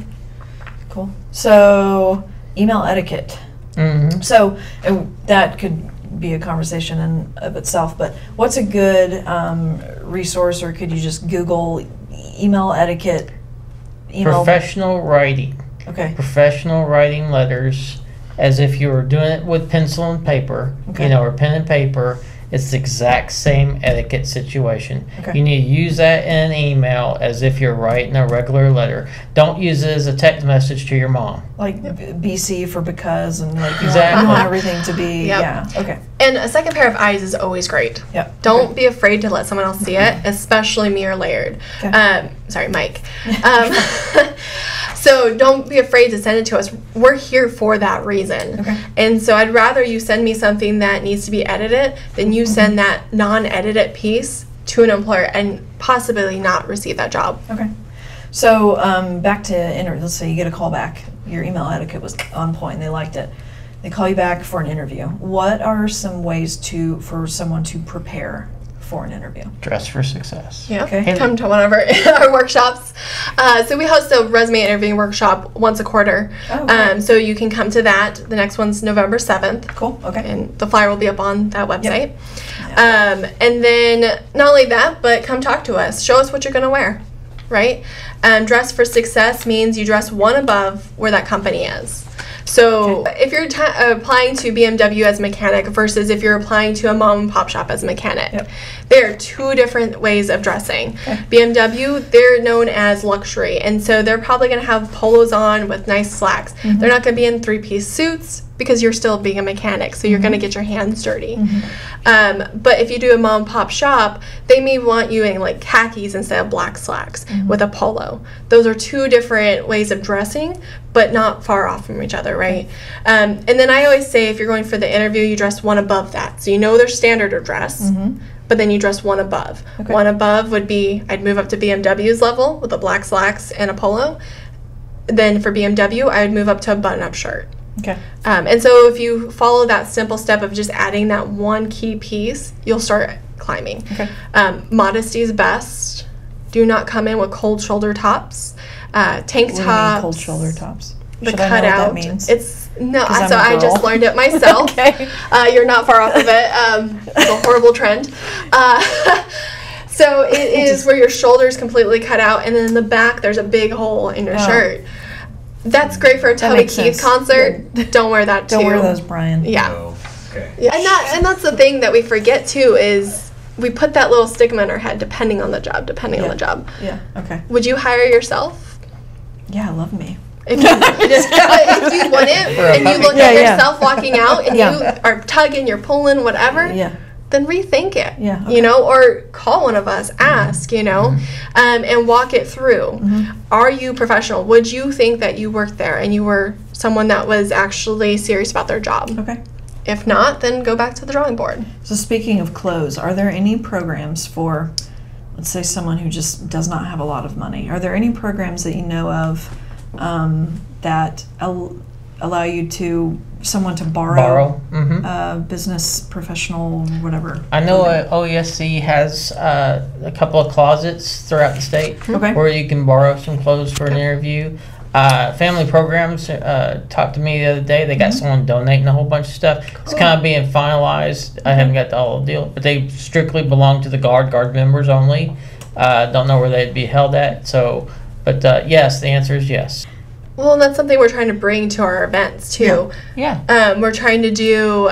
Cool. So, email etiquette. Mm-hmm. So, that could be a conversation in of itself, but what's a good resource, or could you just Google email etiquette? Professional writing. Okay. Professional writing letters as if you were doing it with pencil and paper, Okay. you know, or pen and paper. It's the exact same etiquette situation. Okay. You need to use that in an email as if you're writing a regular letter. Don't use it as a text message to your mom. Like BC for because, and like you Exactly. want everything to be, Yep. yeah, okay. And a second pair of eyes is always great. Yep. Don't be afraid to let someone else see it, especially me or Laird. Okay. Sorry, Mike. So don't be afraid to send it to us. We're here for that reason. Okay. And so I'd rather you send me something that needs to be edited than you send that non-edited piece to an employer and possibly not receive that job. Okay. So back to let's say you get a call back. Your email etiquette was on point. They liked it. They call you back for an interview. What are some ways for someone to prepare for an interview? Dress for success. Yeah. Okay. Come to one of our workshops. So we host a resume interviewing workshop once a quarter. Oh, okay. So you can come to that. The next one's November 7th. Cool. Okay. And the flyer will be up on that website. Yeah. And then not only that, but come talk to us. Show us what you're going to wear, right? Dress for success means you dress one above where that company is. So if you're applying to BMW as a mechanic versus if you're applying to a mom and pop shop as a mechanic, there are two different ways of dressing. BMW, they're known as luxury, and so they're probably going to have polos on with nice slacks. They're not going to be in three-piece suits because you're still being a mechanic, so you're going to get your hands dirty. But if you do a mom and pop shop, they may want you in like khakis instead of black slacks with a polo. Those are two different ways of dressing, but not far off from each other, right? And then I always say if you're going for the interview, you dress one above that. So you know their standard of dress, but then you dress one above. Okay. One above would be, I'd move up to BMW's level with the black slacks and a polo. Then for BMW, I would move up to a button-up shirt. Okay. And so if you follow that simple step of just adding that one key piece, you'll start climbing. Okay. Modesty is best. Do not come in with cold shoulder tops. Tank What do you mean, tops. cold shoulder tops? The Should I know what cutout. that means? It's no. 'Cause I'm So a I just girl. learned it myself. Okay. You're not far off of it. It's a horrible trend. So it is where your shoulders completely cut out, and then in the back there's a big hole in your Oh. shirt. That's great for a Toby makes Keith sense. concert. Don't wear that too. Don't wear those, Brian. Yeah. Oh, okay. Yeah. And that's the thing that we forget too is we put that little stigma in our head depending on the job. On the job. Yeah. Okay. Would you hire yourself? Yeah, love me. If you, if you wouldn't and you look Yeah, at yeah. yourself walking out and Yeah. you are tugging, you're pulling, whatever, Yeah. then rethink it. Yeah, okay. You know, or call one of us, ask, you know, and walk it through. Are you professional? Would you think that you worked there and you were someone that was actually serious about their job? Okay. If not, then go back to the drawing board. So speaking of clothes, are there any programs for, let's say, someone who just does not have a lot of money? Are there any programs that you know of that allow you to someone to borrow, business professional whatever. I know OESC has a couple of closets throughout the state where you can borrow some clothes for an interview. Family programs talked to me the other day. They got someone donating a whole bunch of stuff. Cool. It's kind of being finalized. I haven't got the whole deal, but they strictly belong to the guard members only. Don't know where they'd be held at. So, but yes, the answer is yes. Well, and that's something we're trying to bring to our events too. Yeah. We're trying to do.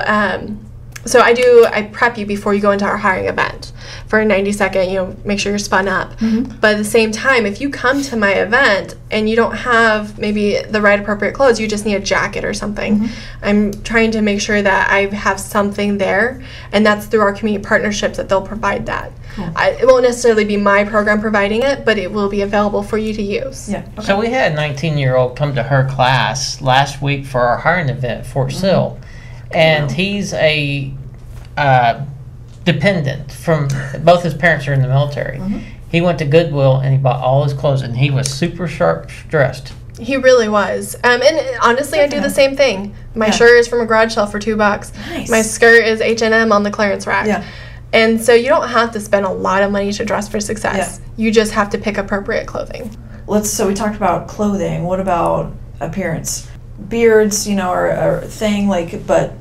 So I prep you before you go into our hiring event for a 90-second, make sure you're spun up. But at the same time, if you come to my event and you don't have maybe the right appropriate clothes, you just need a jacket or something. I'm trying to make sure that I have something there, and that's through our community partnerships that they'll provide that. Cool. It won't necessarily be my program providing it, but it will be available for you to use. Yeah. Okay. So we had a 19-year-old come to her class last week for our hiring event at Fort Sill. And he's a dependent from both his parents are in the military. He went to Goodwill and he bought all his clothes, and he was super sharp dressed. He really was. And honestly, I do the same thing. My shirt is from a garage sale for $2. Nice. My skirt is H&M on the clearance rack. Yeah. And so you don't have to spend a lot of money to dress for success. You just have to pick appropriate clothing. So we talked about clothing. What about appearance? Beards, are a thing, but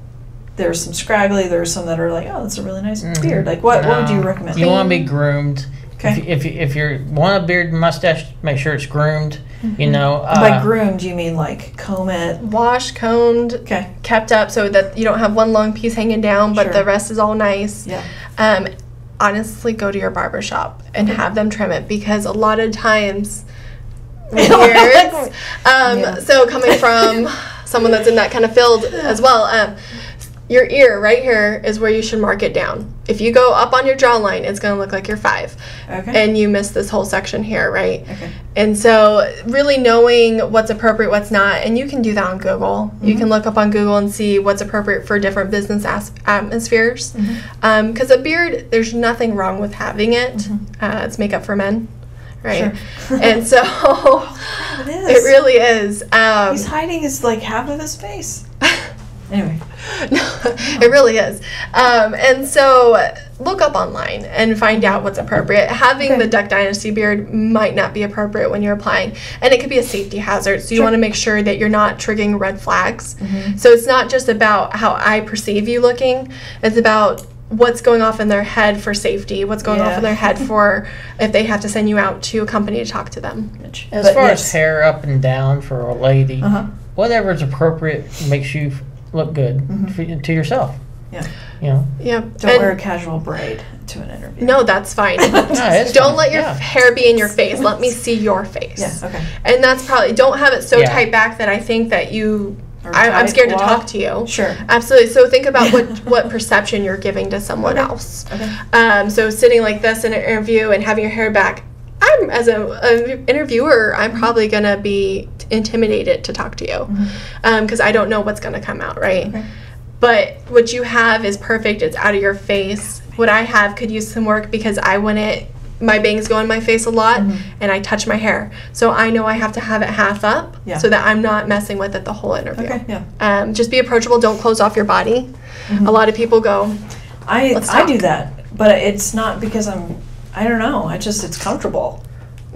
there's some scraggly, there's some that are like, oh, that's a really nice beard. Like, what would you recommend? You want to be groomed. Okay. If you want a beard and mustache, make sure it's groomed. By groomed, you mean like comb it? Washed, combed, kept up so that you don't have one long piece hanging down, but the rest is all nice. Yeah. Honestly, go to your barber shop and have them trim it, because a lot of times beards, so coming from someone that's in that kind of field as well, your ear right here is where you should mark it down. If you go up on your jawline, it's going to look like you're 5. And you miss this whole section here, right? And so really knowing what's appropriate, what's not, and you can do that on Google. You can look up on Google and see what's appropriate for different business atmospheres. Because a beard, there's nothing wrong with having it. It's makeup for men. Right. Sure. And so it really is. He's hiding his half of his face. Anyway. No, it really is. And so look up online and find out what's appropriate. Having the Duck Dynasty beard might not be appropriate when you're applying. And it could be a safety hazard. So you want to make sure that you're not triggering red flags. So it's not just about how I perceive you looking. It's about what's going off in their head for safety, what's going off in their head for if they have to send you out to a company to talk to them. As far as hair up and down for a lady, whatever's appropriate makes you look good to yourself. Don't wear a casual braid to an interview. No, that's fine. Don't let your hair be in your face. Let me see your face. And that's probably, don't have it so tight back that I think that I'm scared to talk to you. Sure. Absolutely. So think about what perception you're giving to someone else. So sitting like this in an interview and having your hair back, as an interviewer, I'm probably going to be intimidated to talk to you because I don't know what's going to come out, right? But what you have is perfect. It's out of your face. What I have could use some work because my bangs go in my face a lot and I touch my hair. So I know I have to have it half up so that I'm not messing with it the whole interview. Just be approachable. Don't close off your body. A lot of people go, I do that, but it's not because I don't know. It's comfortable.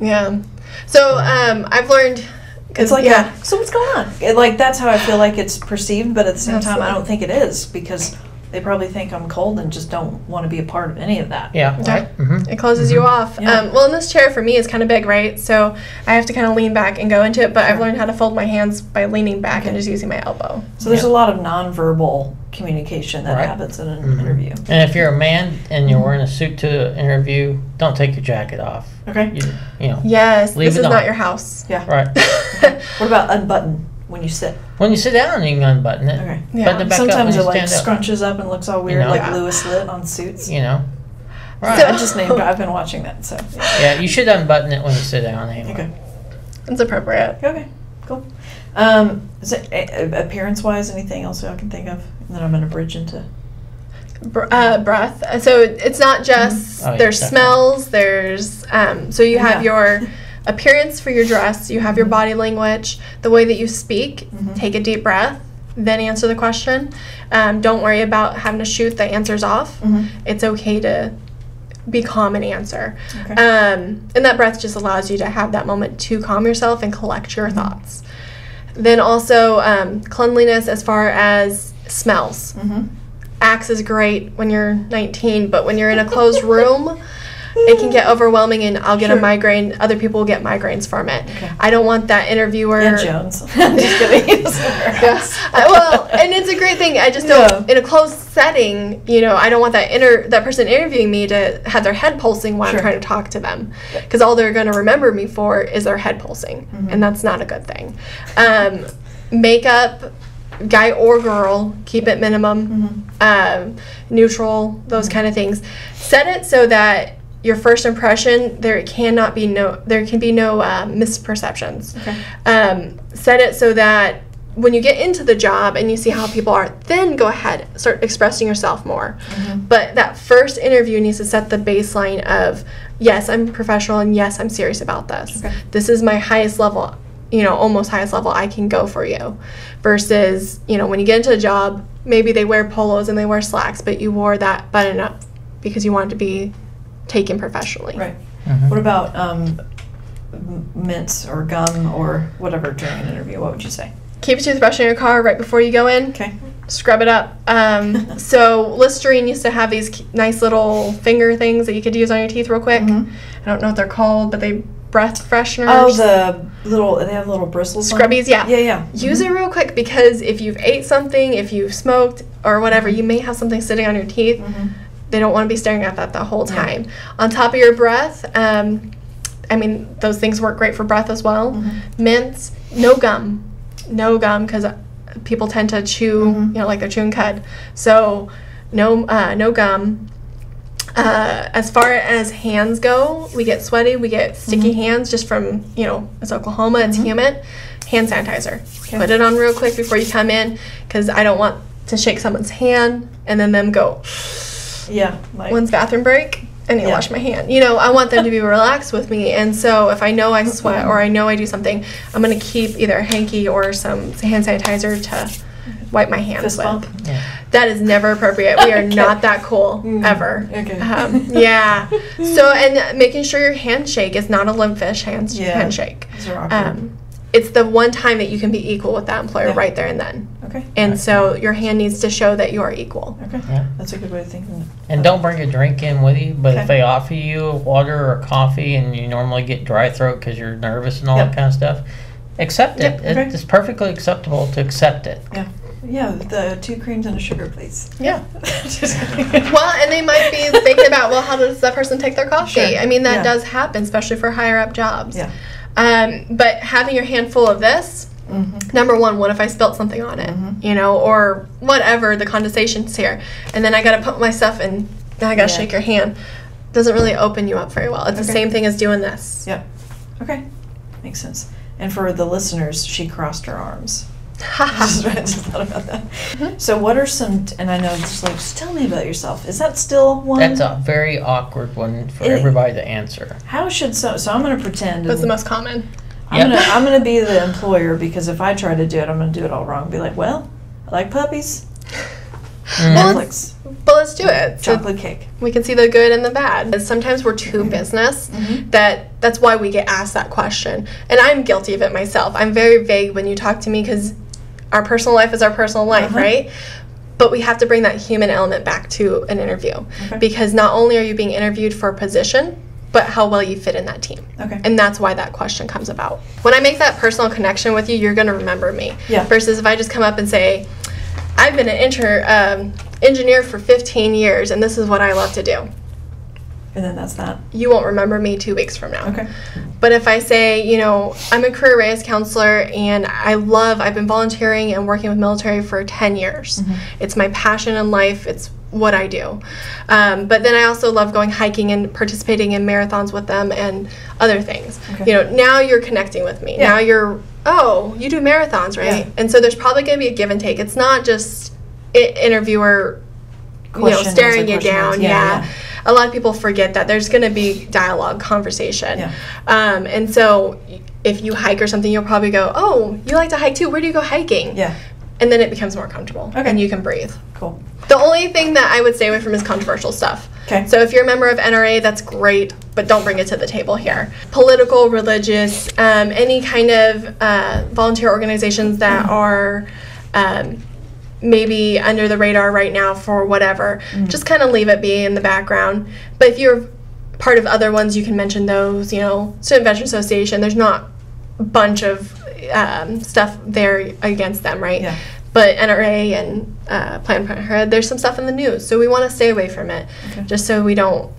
Yeah. So I've learned. It's so what's going on? That's how I feel like it's perceived, but at the same time, I don't think it is because they probably think I'm cold and just don't want to be a part of any of that. It closes you off. Well, and this chair for me is kind of big, right? So I have to kind of lean back and go into it, but I've learned how to fold my hands by leaning back and just using my elbow. So there's a lot of nonverbal communication that happens in an interview. And if you're a man and you're wearing a suit to an interview, don't take your jacket off. Yes, this is not your house. Right. What about unbutton when you sit? When you sit down, you can unbutton it. Button it back Sometimes up it scrunches up and looks all weird, like Lewis Litt on Suits. Right. So, I've been watching that. So you should unbutton it when you sit down. Anyway. It's appropriate. Okay, cool. Is it appearance-wise, anything else I can think of? And then I'm going to bridge into breath. So it's not just there's smells. There's so you have your appearance for your dress, you have your body language, the way that you speak. Take a deep breath, then answer the question. Don't worry about having to shoot the answers off. It's okay to be calm and answer. And that breath just allows you to have that moment to calm yourself and collect your thoughts. Then also cleanliness as far as smells. Axe is great when you're 19, but when you're in a closed room, it can get overwhelming, and I'll get a migraine. Other people will get migraines from it. I don't want that interviewer. And Jones. I'm just kidding. Well, and it's a great thing. I just don't, in a closed setting, you know, I don't want that person interviewing me to have their head pulsing while I'm trying to talk to them. Because all they're going to remember me for is their head pulsing. And that's not a good thing. Makeup, guy or girl, keep it minimum. Neutral, those kind of things. Set it so that your first impression, there can be no misperceptions. Set it so that when you get into the job and you see how people are, then go ahead, start expressing yourself more. But that first interview needs to set the baseline of, yes, I'm professional, and yes, I'm serious about this. This is my highest level, you know, almost highest level I can go for you. Versus, you know, when you get into a job, maybe they wear polos and they wear slacks, but you wore that button up because you wanted to be taken professionally. What about mints or gum or whatever during an interview? What would you say? Keep a toothbrush in your car right before you go in. Scrub it up. So Listerine used to have these nice little finger things that you could use on your teeth real quick. I don't know what they're called, but they breath fresheners. They have little bristles. Scrubbies, yeah. Use it real quick, because if you've ate something, if you've smoked or whatever, you may have something sitting on your teeth. They don't want to be staring at that the whole time. On top of your breath, I mean, those things work great for breath as well. Mints, no gum, because people tend to chew, you know, like they're chewing cud. So no gum. As far as hands go, we get sweaty, we get sticky hands just from, you know, it's Oklahoma, it's humid. Hand sanitizer. Put it on real quick before you come in, because I don't want to shake someone's hand and then them go, when's bathroom break? I need to wash my hand. You know, I want them to be relaxed with me. And so if I know I sweat or I know I do something, I'm going to keep either a hanky or some hand sanitizer to wipe my hands with. That is never appropriate. We are not that cool, ever. So, and making sure your handshake is not a limp fish handshake. It's the one time that you can be equal with that employer right there and then. And so your hand needs to show that you are equal. That's a good way of thinking. And don't bring a drink in with you, but if they offer you water or coffee and you normally get dry throat because you're nervous and all that kind of stuff, accept it. It's perfectly acceptable to accept it. The 2 creams and a sugar, please. Well, and they might be thinking about, well, how does that person take their coffee? I mean, that does happen, especially for higher up jobs. But having your hand full of this, number one, what if I spilt something on it? You know, or whatever, the condensation's here. And then I got to put my stuff in, then I got to shake your hand. Doesn't really open you up very well. It's the same thing as doing this. Makes sense. And for the listeners, she crossed her arms. Just thought about that. So what are some, and I know it's like, just tell me about yourself. Is that still one? That's a very awkward one for everybody to answer. How should, so I'm going to pretend. What's the most common? I'm gonna be the employer, because if I try to do it, I'm gonna do it all wrong. Be like, well, I like puppies. Netflix. But let's do it. Chocolate cake. We can see the good and the bad. Sometimes we're too business. That's why we get asked that question. And I'm guilty of it myself. I'm very vague when you talk to me, because our personal life is our personal life, right? But we have to bring that human element back to an interview, because not only are you being interviewed for a position, but how well you fit in that team. And that's why that question comes about. When I make that personal connection with you, you're going to remember me. Versus if I just come up and say, I've been an engineer for 15 years, and this is what I love to do. And then that's that. You won't remember me 2 weeks from now. But if I say, you know, I'm a career readiness counselor, and I've been volunteering and working with military for 10 years. It's my passion in life. It's what I do. But then I also love going hiking and participating in marathons with them and other things. You know, now you're connecting with me. Now you're, you do marathons, right? And so there's probably going to be a give and take. It's not just interviewer, you know, staring you down. a lot of people forget that there's going to be dialogue, conversation. Yeah. And so if you hike or something, you'll probably go, oh, you like to hike too. Where do you go hiking? Yeah. And then it becomes more comfortable. Okay. And you can breathe. Cool. The only thing that I would stay away from is controversial stuff. Okay. So if you're a member of NRA, that's great, but don't bring it to the table here. Political, religious, any kind of volunteer organizations that are maybe under the radar right now for whatever, just kind of leave it be in the background. But if you're part of other ones, you can mention those, you know, Student Veteran Association, there's not a bunch of stuff there against them, right? Yeah. But NRA and Planned Parenthood, there's some stuff in the news, so we want to stay away from it, just so you don't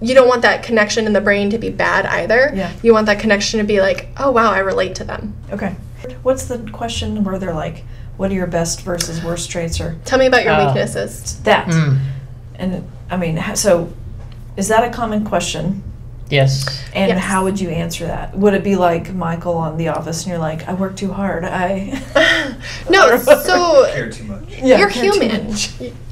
want that connection in the brain to be bad either. Yeah. You want that connection to be like, oh wow, I relate to them. Okay. What's the question where they're like, what are your best versus worst traits, or Tell me about your weaknesses. that? And I mean, so is that a common question? Yes. And Yes. how would you answer that? Would it be like Michael on The Office, and you're like, I work too hard. No, so Care too much. you're human.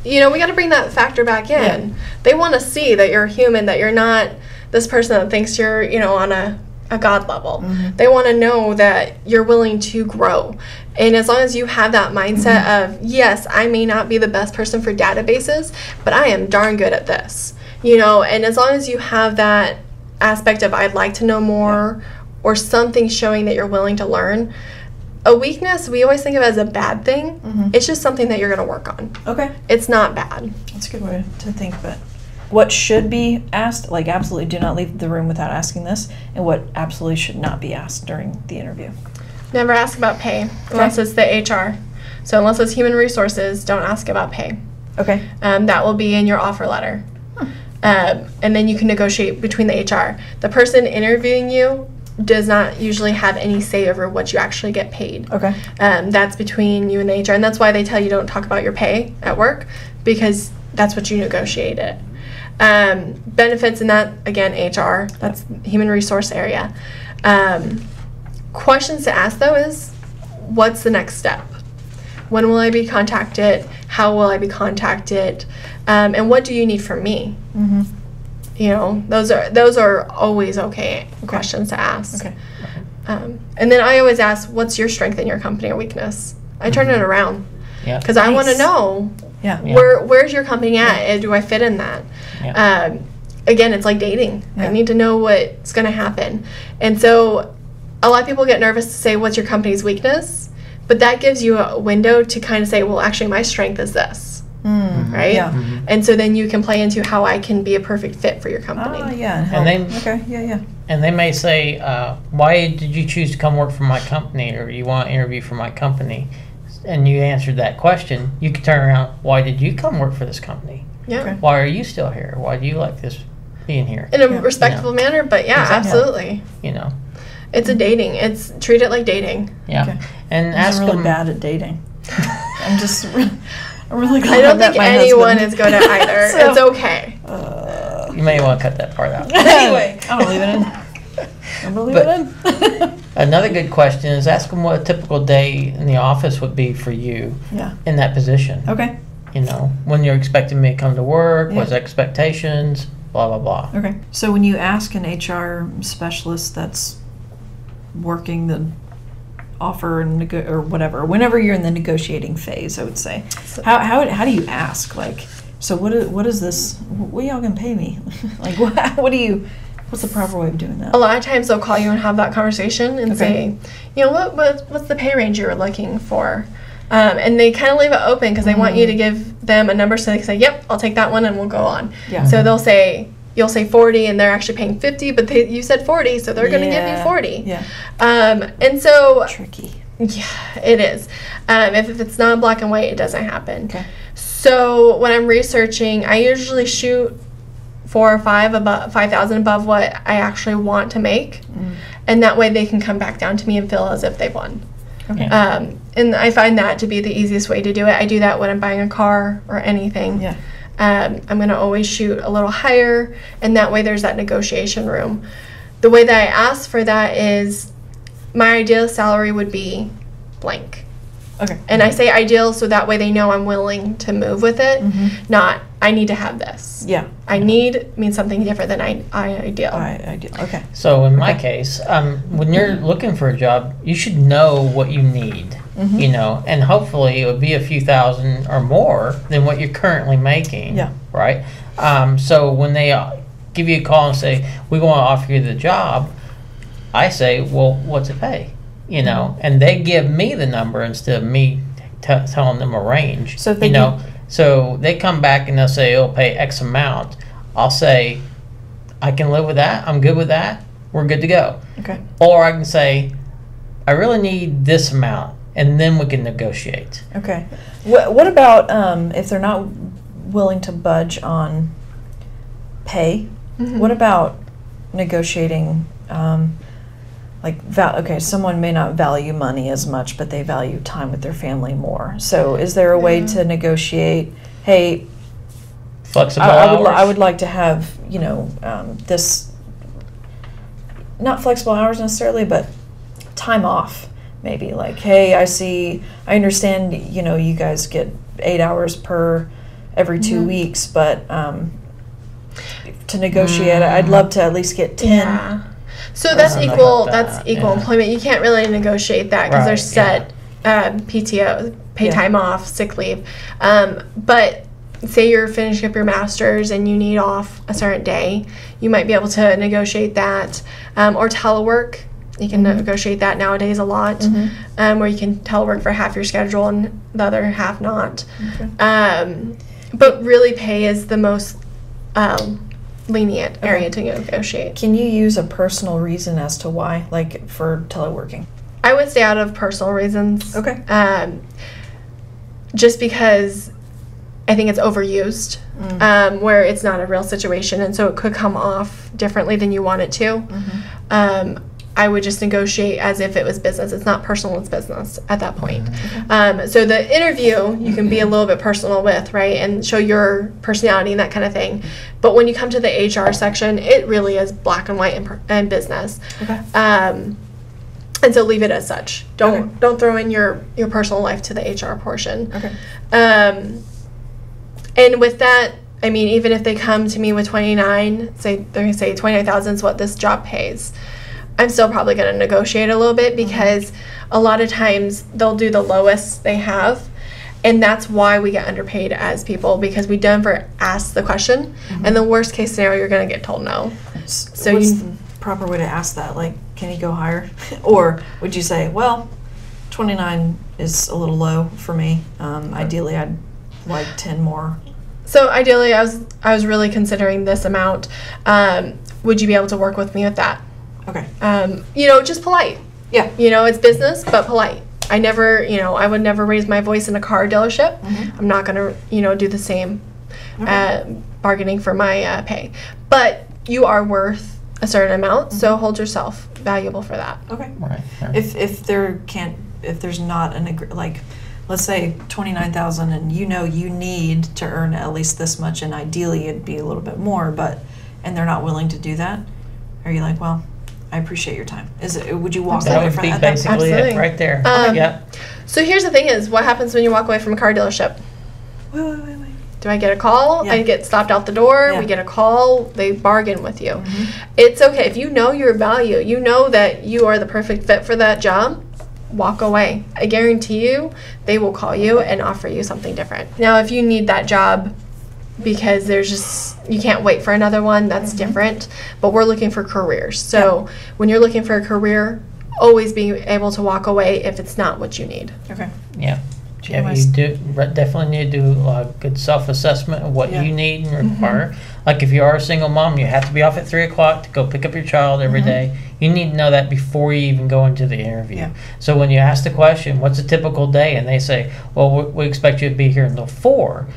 You know, we got to bring that factor back in. Yeah. They want to see that you're human, that you're not this person that thinks you're, you know, on a God level. They want to know that you're willing to grow. And as long as you have that mindset of, yes, I may not be the best person for databases, but I am darn good at this. You know, and as long as you have that aspect of I'd like to know more, or something showing that you're willing to learn. A weakness, we always think of as a bad thing. It's just something that you're going to work on. Okay. It's not bad. That's a good way to think, but what should be asked, like absolutely do not leave the room without asking this, and what absolutely should not be asked during the interview. Never ask about pay unless it's the HR. So unless it's human resources, don't ask about pay. Okay. That will be in your offer letter. And then you can negotiate between the HR. The person interviewing you does not usually have any say over what you actually get paid. Okay. That's between you and the HR, and that's why they tell you don't talk about your pay at work, because that's what you negotiated. Benefits in that, again, HR, that's human resource area. Questions to ask though is, what's the next step? When will I be contacted? How will I be contacted? And what do you need from me? You know, those are always okay questions to ask. Okay. And then I always ask, what's your strength in your company or weakness? I turn it around. Yeah. Because I want to know, Yeah. where's your company at? And do I fit in that? Yeah. Again, it's like dating. Yeah. I need to know what's going to happen. And so a lot of people get nervous to say, what's your company's weakness? But that gives you a window to kind of say, well, actually, my strength is this. Right? Yeah. And so then you can play into how I can be a perfect fit for your company. Oh, yeah. And they- okay. Yeah. And they may say, why did you choose to come work for my company, or you want to interview for my company? And you answered that question, you could turn around, why did you come work for this company? Yeah. Okay. Why are you still here? Why do you like this being here? In a respectful manner, but yeah, Exactly. absolutely. You know? It's a dating. Treat it like dating. Yeah. Okay. And I'm ask really them. bad at dating. I'm really glad I don't met think my anyone husband. is good at either. So- It's okay. You may want to cut that part out. Anyway, I'm gonna leave it in. I'm gonna leave it in. Another good question is ask them what a typical day in the office would be for you Yeah. in that position. Okay. You know, when you're expecting me to come to work, Yeah. what's expectations, blah, blah, blah. Okay. So when you ask an HR specialist that's working the offer and or whatever, whenever you're in the negotiating phase, I would say, how do you ask? Like, so what is this? What y'all gonna pay me? Like, what's the proper way of doing that? A lot of times they'll call you and have that conversation and say, you know, what's the pay range you're looking for? And they kind of leave it open because they want you to give them a number so they can say, yep, I'll take that one and we'll go on. Yeah. So you'll say 40 and they're actually paying 50, but you said 40, so they're going to give you 40. Yeah. And so, Tricky. yeah, it is. If it's not black and white, it doesn't happen. Okay. So when I'm researching, I usually shoot 4 or 5,000 above what I actually want to make, and that way they can come back down to me and feel as if they've won. Okay. And I find that to be the easiest way to do it. I do that when I'm buying a car or anything. Yeah. I'm going to always shoot a little higher, and that way there's that negotiation room. The way that I ask for that is my ideal salary would be blank. Okay. And I say ideal so that way they know I'm willing to move with it, not I need to have this. Yeah. I need means something different than ideal. Ideal. Okay. So in my case, when you're looking for a job, you should know what you need, you know, and hopefully it would be a few thousand or more than what you're currently making. Yeah. Right? So when they give you a call and say, we want to offer you the job, I say, well, what's it pay? You know, and they give me the number instead of me telling them a range. So if they so they come back and they'll say it'll pay X amount. I'll say, I can live with that. I'm good with that. We're good to go. Okay. Or I can say, I really need this amount, and then we can negotiate. Okay. What about if they're not willing to budge on pay? What about negotiating? Someone may not value money as much, but they value time with their family more. So is there a way to negotiate, hey, flexible hours? I would like to have, this, not flexible hours necessarily, but time off, maybe. Like, hey, I understand, you guys get 8 hours per every 2 weeks, but to negotiate, I'd love to at least get 10. Yeah. So that's equal. That's equal employment. You can't really negotiate that because there's set PTO, pay time off, sick leave. But say you're finishing up your master's and you need off a certain day, you might be able to negotiate that. Or telework, you can negotiate that nowadays a lot, where you can telework for half your schedule and the other half not. Okay. But really, pay is the most lenient area to negotiate. Can you use a personal reason as to why, like for teleworking? I would stay out of personal reasons. Okay. Just because I think it's overused, where it's not a real situation, and so it could come off differently than you want it to. I would just negotiate as if it was business. It's not personal, it's business at that point. So the interview, you can be a little bit personal with, right, and show your personality and that kind of thing. But when you come to the HR section, it really is black and white and business. Okay. And so leave it as such. Don't throw in your personal life to the HR portion. Okay. And with that, I mean, even if they come to me with 29, they're going to say 29,000 is what this job pays. I'm still probably going to negotiate a little bit because a lot of times they'll do the lowest they have, and that's why we get underpaid as people, because we never ask the question, and the worst case scenario, you're going to get told no. So what's the proper way to ask that? Like, can you go higher? Or would you say, well, 29 is a little low for me. Ideally, I'd like 10 more. So ideally, I was really considering this amount. Would you be able to work with me with that? Okay. Just polite. Yeah. It's business, but polite. I would never raise my voice in a car dealership. I'm not going to, do the same bargaining for my pay. But you are worth a certain amount, so hold yourself valuable for that. Okay. Right. If there's not let's say 29,000, and you need to earn at least this much, and ideally it'd be a little bit more, and they're not willing to do that, are you like, well, I appreciate your time? Would you walk away from that? That would be basically it right there. Yeah. So here's the thing is, what happens when you walk away from a car dealership? Wait. Do I get a call? Yeah. I get stopped out the door. Yeah. We get a call. They bargain with you. It's okay. If you know your value, you know that you are the perfect fit for that job, walk away. I guarantee you they will call you and offer you something different. Now, if you need that job because you can't wait for another one, that's different. But we're looking for careers. So when you're looking for a career, always be able to walk away if it's not what you need. Okay. Yeah. Yeah, you definitely need to do a good self-assessment of what you need and require. Like if you are a single mom, you have to be off at 3 o'clock to go pick up your child every day. You need to know that before you even go into the interview. Yeah. So when you ask the question, what's a typical day? And they say, well, we expect you to be here until 4.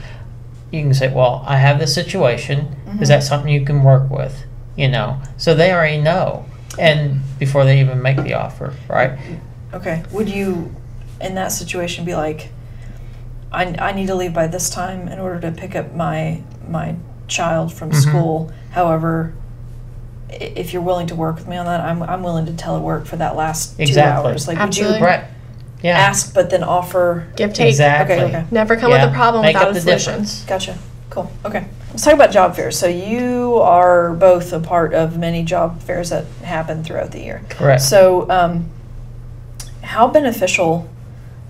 You can say, well, I have this situation. Is that something you can work with? So they already know, and before they even make the offer, right? Okay. Would you, in that situation, be like, I need to leave by this time in order to pick up my child from school. However, if you're willing to work with me on that, I'm willing to telework for that last 2 hours. Like, Absolutely. Would you? Right. ask but then offer. Give, take. Exactly. Okay. Never come with a problem Make without up a the solution. difference. Gotcha. Cool. Okay. Let's talk about job fairs. So you are both a part of many job fairs that happen throughout the year. Correct. So how beneficial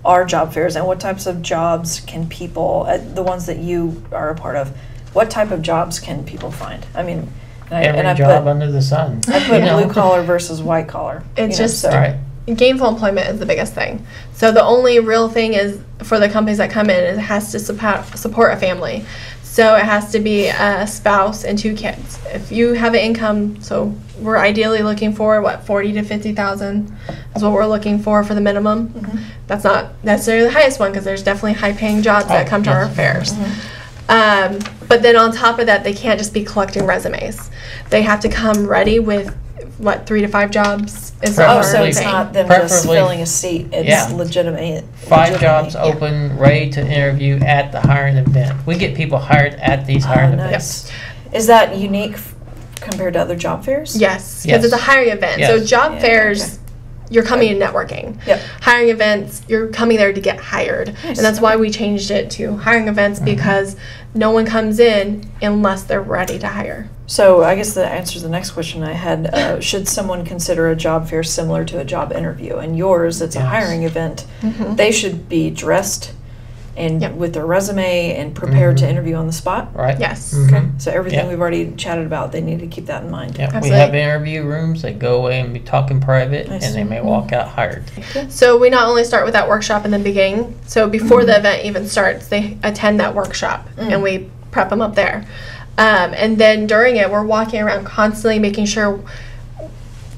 are job fairs, and what types of jobs can people, the ones that you are a part of, what type of jobs can people find? I mean, Every job under the sun. I put blue collar versus white collar. It's just right. Gainful employment is the biggest thing. So the only real thing is for the companies that come in, it has to support a family. So it has to be a spouse and 2 kids. If you have an income, so we're ideally looking for what, 40 to 50,000 is what we're looking for the minimum. Mm-hmm. That's not necessarily the highest one because there's definitely high-paying jobs that come to our fairs. Mm-hmm. But then on top of that, they can't just be collecting resumes. They have to come ready with what, 3 to 5 jobs is Oh, our so it's thing. not them just Preferably- filling a seat. It's legitimate. 5 jobs yeah. open, ready to interview at the hiring event. We get people hired at these hiring events. Nice. Is that unique compared to other job fairs? Yes, because it's a hiring event. Yes. So job Yeah, fairs, you're coming in networking. Yep. Hiring events, you're coming there to get hired. Nice. And that's why we changed it to hiring events, because no one comes in unless they're ready to hire. So I guess that answers the next question I had. Should someone consider a job fair similar to a job interview? And yours, it's a Yes. hiring event. Mhm. They should be dressed and Yep. with their resume and prepared to interview on the spot. Right? Yes. Mhm. Okay. So everything Yeah. we've already chatted about, they need to keep that in mind. Yeah, we Absolutely. have interview rooms. They go away and be talking private, Nice. and they may walk out hired. So we not only start with that workshop in the beginning, so before the event even starts, they attend that workshop and we prep them up there. And then during it, we're walking around constantly making sure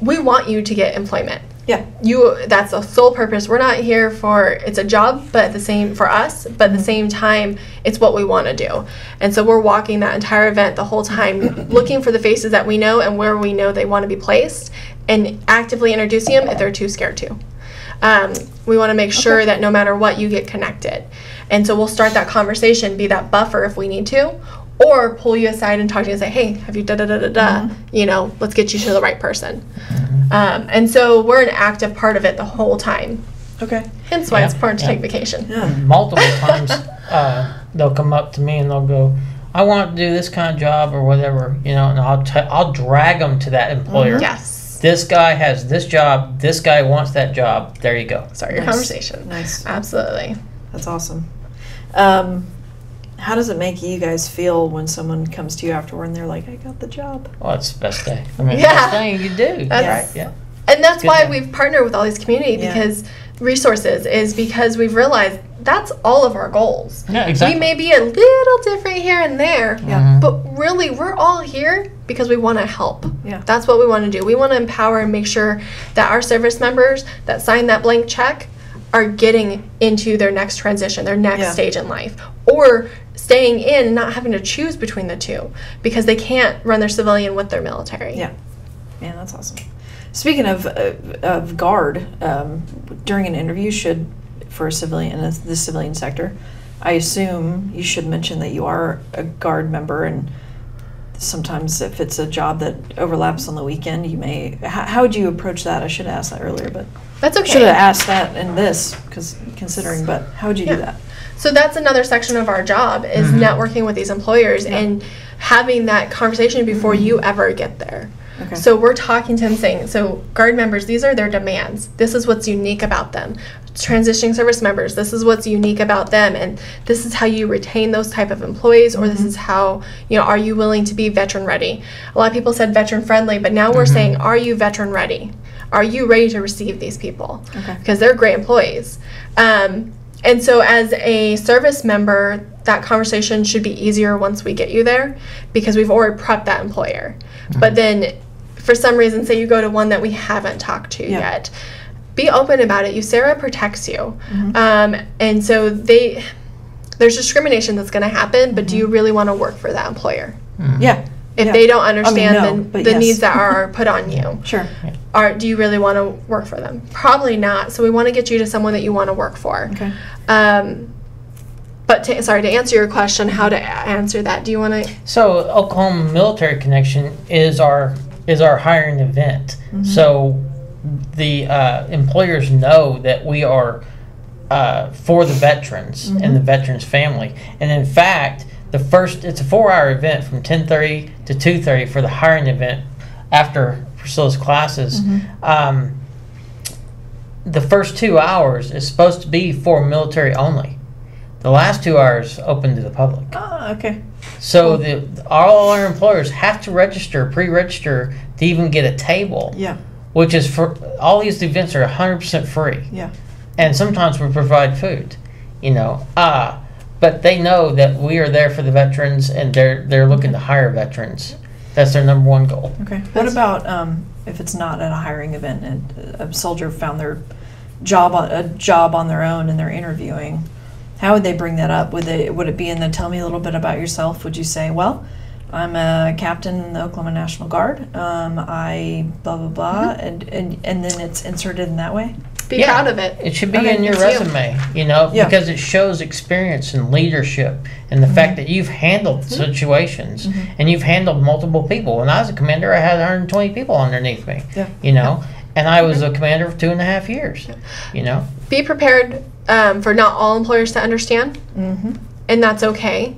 we want you to get employment. Yeah. That's the sole purpose. We're not here for, it's a job, but the same for us, but at the same time, it's what we want to do. And so we're walking that entire event the whole time, looking for the faces that we know and where we know they want to be placed, and actively introducing them if they're too scared to. We want to make sure that no matter what, you get connected. And so we'll start that conversation, be that buffer if we need to, or pull you aside and talk to you and say, hey, have you da-da-da-da-da, you know, let's get you to the right person. And so we're an active part of it the whole time. Okay. Hence why it's Yeah, important to yeah. take vacation. Yeah. Multiple times, they'll come up to me and they'll go, I want to do this kind of job or whatever, you know, and I'll drag them to that employer. Yes. This guy has this job. This guy wants that job. There you go. Start your Nice. conversation. Nice. Absolutely. That's awesome. How does it make you guys feel when someone comes to you afterward and they're like, I got the job? Well, it's the best day. I mean, Yeah. best thing you can do. That's- Right? Yeah. And that's Good why job. we've partnered with all these community Yeah. because resources is because we've realized that's all of our goals. Yeah, exactly. We may be a little different here and there, Yeah. but really we're all here because we want to help. Yeah. That's what we want to do. We want to empower and make sure that our service members that sign that blank check are getting into their next transition, their next Yeah. stage in life, or staying in and not having to choose between the two because they can't run their civilian with their military. Yeah. Man, that's awesome. Speaking of guard, during an interview, for a civilian in the civilian sector, I assume you should mention that you are a guard member, and sometimes if it's a job that overlaps on the weekend, you may. How would you approach that? I should have asked that earlier, but That's okay. should have asked that in this considering. But how would you do that? So that's another section of our job is networking with these employers and having that conversation before you ever get there. Okay. So we're talking to them saying, so guard members, these are their demands. This is what's unique about them. Transitioning service members, this is what's unique about them. And this is how you retain those type of employees, or this is how, you know, are you willing to be veteran ready? A lot of people said veteran friendly, but now we're saying, are you veteran ready? Are you ready to receive these people? Okay. Because they're great employees. And so as a service member, that conversation should be easier once we get you there because we've already prepped that employer. But then for some reason, say you go to one that we haven't talked to yet, be open about it. USERRA protects you. And so there's discrimination that's going to happen, but do you really want to work for that employer? Yeah. If Yeah. they don't understand no, but the yes. needs that are put on you. Sure. Do you really want to work for them? Probably not. So we want to get you to someone that you want to work for. Okay. But to answer your question, how to answer that? Do you want to? So Oklahoma Military Connection is our hiring event. So the employers know that we are for the veterans and the veterans family. And in fact, it's a 4-hour event from 10:30 to 2:30 for the hiring event after Priscilla's classes. The first 2 hours is supposed to be for military only. The last 2 hours open to the public. Oh, okay. So all our employers have to pre-register to even get a table. Yeah. Which is for all these events are 100% free. Yeah. And sometimes we provide food, but they know that we are there for the veterans, and they're looking to hire veterans. That's their number one goal. Okay. What about if it's not at a hiring event and a soldier found their job on their own and they're interviewing? How would they bring that up? Would it be in the tell me a little bit about yourself? Would you say, well, I'm a captain in the Oklahoma National Guard. I blah blah blah, and then it's inserted in that way. Be proud of it. It should be in your resume, because it shows experience and leadership and the fact that you've handled situations and you've handled multiple people. When I was a commander, I had 120 people underneath me. And I was a commander for 2.5 years. Be prepared for not all employers to understand, and that's okay.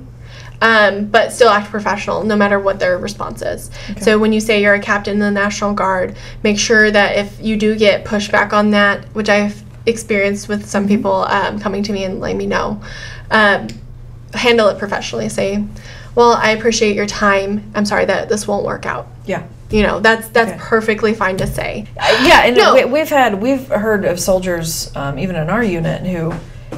But still act professional no matter what their response is. Okay. So when you say you're a captain in the National Guard, make sure that if you do get pushback on that, which I've experienced with some people coming to me and letting me know, handle it professionally. Say, well, I appreciate your time. I'm sorry that this won't work out. Yeah. That's perfectly fine to say. We've heard of soldiers, even in our unit, who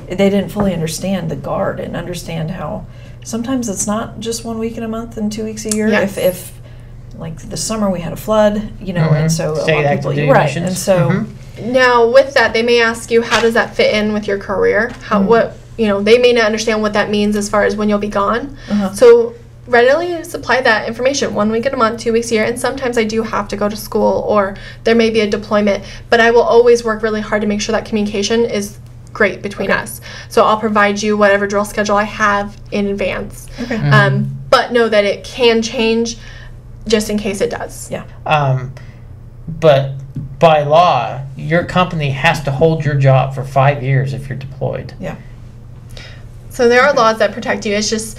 they didn't fully understand the Guard and understand how sometimes it's not just 1 week in a month and 2 weeks a year. Yes. If like the summer we had a flood, and so a lot of people, right, and so now with that they may ask you, how does that fit in with your career? They may not understand what that means as far as when you'll be gone. So readily supply that information. 1 week in a month, 2 weeks a year, and sometimes I do have to go to school or there may be a deployment, but I will always work really hard to make sure that communication is great between us. So I'll provide you whatever drill schedule I have in advance. Okay. But know that it can change just in case it does. Yeah. But by law, your company has to hold your job for 5 years if you're deployed. Yeah. So there are laws that protect you. It's just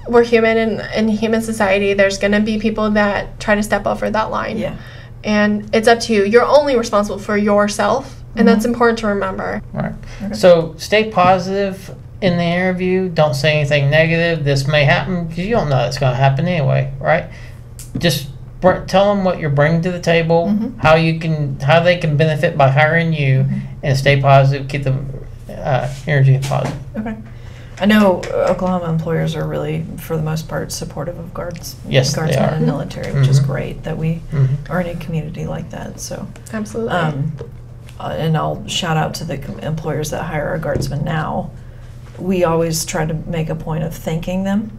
we're human, and in human society, there's going to be people that try to step over that line. Yeah. And it's up to you. You're only responsible for yourself. And that's important to remember. Right. Okay. So stay positive in the interview. Don't say anything negative. This may happen because you don't know it's going to happen anyway, right? Just tell them what you're bringing to the table, how they can benefit by hiring you, and stay positive. Keep the energy positive. Okay. I know Oklahoma employers are really, for the most part, supportive of guardsmen and military, which is great that we are in a community like that. So absolutely. And I'll shout out to the employers that hire our guardsmen now. We always try to make a point of thanking them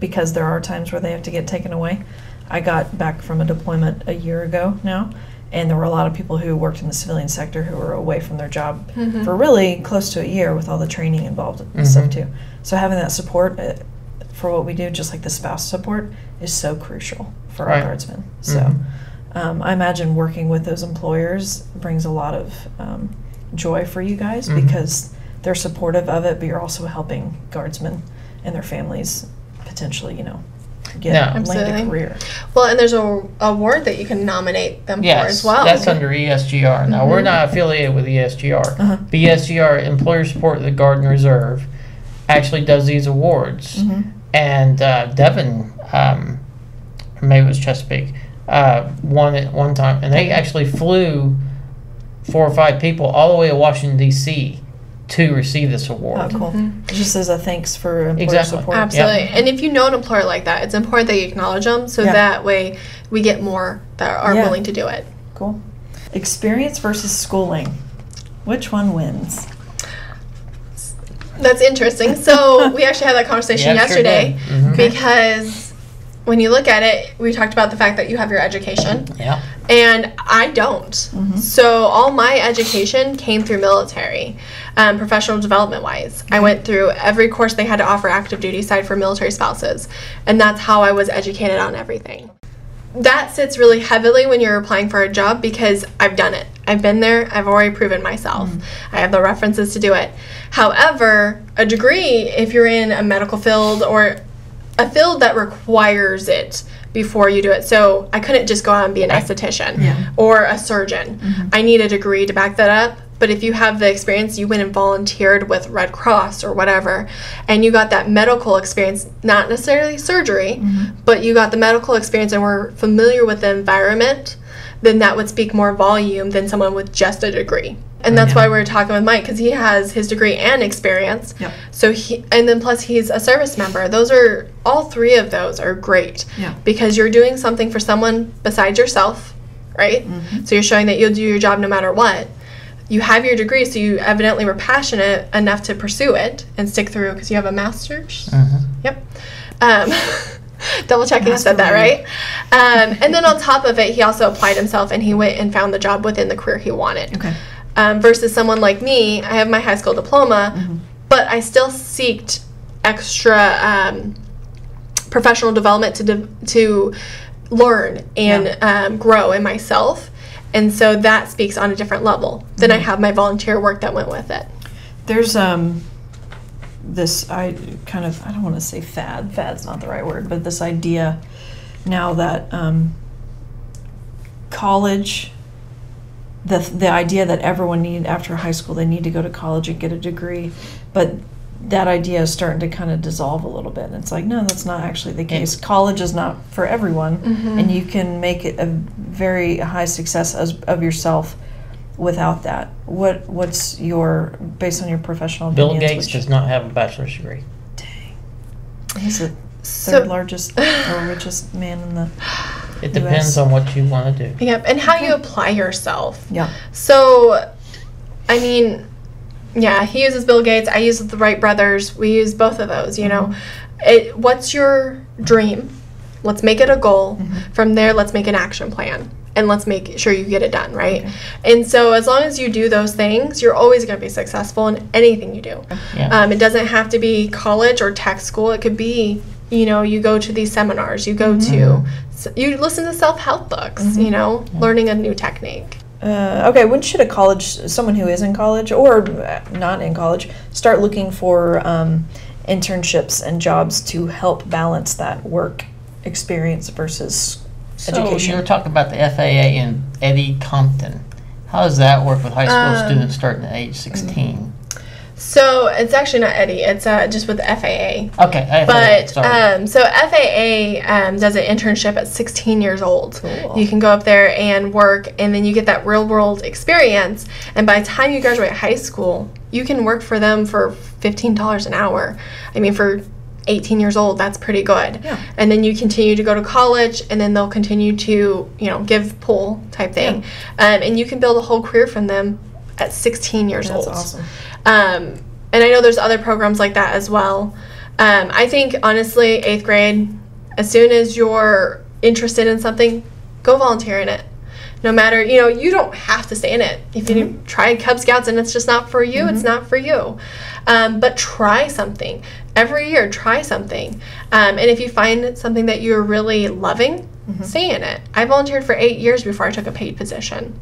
because there are times where they have to get taken away. I got back from a deployment a year ago now, and there were a lot of people who worked in the civilian sector who were away from their job for really close to a year with all the training involved and stuff too. So having that support for what we do, just like the spouse support, is so crucial for our guardsmen. So. I imagine working with those employers brings a lot of joy for you guys because they're supportive of it, but you're also helping guardsmen and their families potentially, land a career. Well, and there's a award that you can nominate them for as well. That's under ESGR. Now, we're not affiliated with ESGR. But ESGR, Employer Support of the Guard and Reserve, actually does these awards. And Devin, maybe it was Chesapeake, won it one time, and they actually flew 4 or 5 people all the way to Washington, D.C. to receive this award. Oh, cool. Just as a thanks for employer support. Absolutely. And if you know an employer like that, it's important that you acknowledge them so that way we get more that are willing to do it. Cool. Experience versus schooling. Which one wins? That's interesting. So we actually had that conversation yesterday because when you look at it, we talked about the fact that you have your education. Yeah. And I don't. So all my education came through military, professional development wise. I went through every course they had to offer active duty side for military spouses. And that's how I was educated on everything. That sits really heavily when you're applying for a job because I've done it. I've been there. I've already proven myself. I have the references to do it. However, a degree, if you're in a medical field or a field that requires it before you do it. So I couldn't just go out and be an esthetician or a surgeon. I need a degree to back that up. But if you have the experience, you went and volunteered with Red Cross or whatever, and you got that medical experience, not necessarily surgery, but you got the medical experience and were familiar with the environment, then that would speak more volume than someone with just a degree. And that's why we were talking with Mike, because he has his degree and experience. Yep. So and then plus he's a service member. Those are, all three of those are great. Yeah. Because you're doing something for someone besides yourself, right? So you're showing that you'll do your job no matter what. You have your degree, so you evidently were passionate enough to pursue it and stick through because you have a master's. Yep. Double checking I said that right. And then on top of it, he also applied himself and he went and found the job within the career he wanted. Okay. Versus someone like me, I have my high school diploma, but I still seeked extra professional development to learn and grow in myself. And so that speaks on a different level. Then I have my volunteer work that went with it. There's this, I don't want to say fad's not the right word, but this idea now that college, the idea that everyone after high school, they need to go to college and get a degree, but that idea is starting to kind of dissolve a little bit. And it's like, no, that's not actually the case. College is not for everyone, and you can make it a very high success of yourself without that. What's your, based on your professional opinions? Bill Gates does not have a bachelor's degree. Dang. He's the third largest or richest man in the It depends on what you want to do. Yep, and how you apply yourself. Yeah. So, I mean, yeah, he uses Bill Gates. I use the Wright brothers. We use both of those, you know. What's your dream? Let's make it a goal. From there, let's make an action plan. And let's make sure you get it done, right? And so as long as you do those things, you're always going to be successful in anything you do. It doesn't have to be college or tech school. It could be, you know, you go to these seminars. You go to, you listen to self-help books, you know, learning a new technique. Okay, when should someone who is in college or not in college, start looking for internships and jobs to help balance that work experience versus education? So you were talking about the FAA and Eddie Compton. How does that work with high school students starting at age 16? So it's actually not Eddie. It's just with the FAA. Okay. But so FAA does an internship at 16 years old. Cool. You can go up there and work, and then you get that real world experience. And by the time you graduate high school, you can work for them for $15 an hour. I mean, for 18 years old, that's pretty good. Yeah. And then you continue to go to college, and then they'll continue to, you know, give pull type thing. And you can build a whole career from them at 16 years old. That's awesome. And I know there's other programs like that as well. I think, honestly, 8th grade, as soon as you're interested in something, go volunteer in it. No matter, you know, you don't have to stay in it. If you try Cub Scouts and it's just not for you, it's not for you. But try something. Every year, try something. And if you find something that you're really loving, stay in it. I volunteered for 8 years before I took a paid position.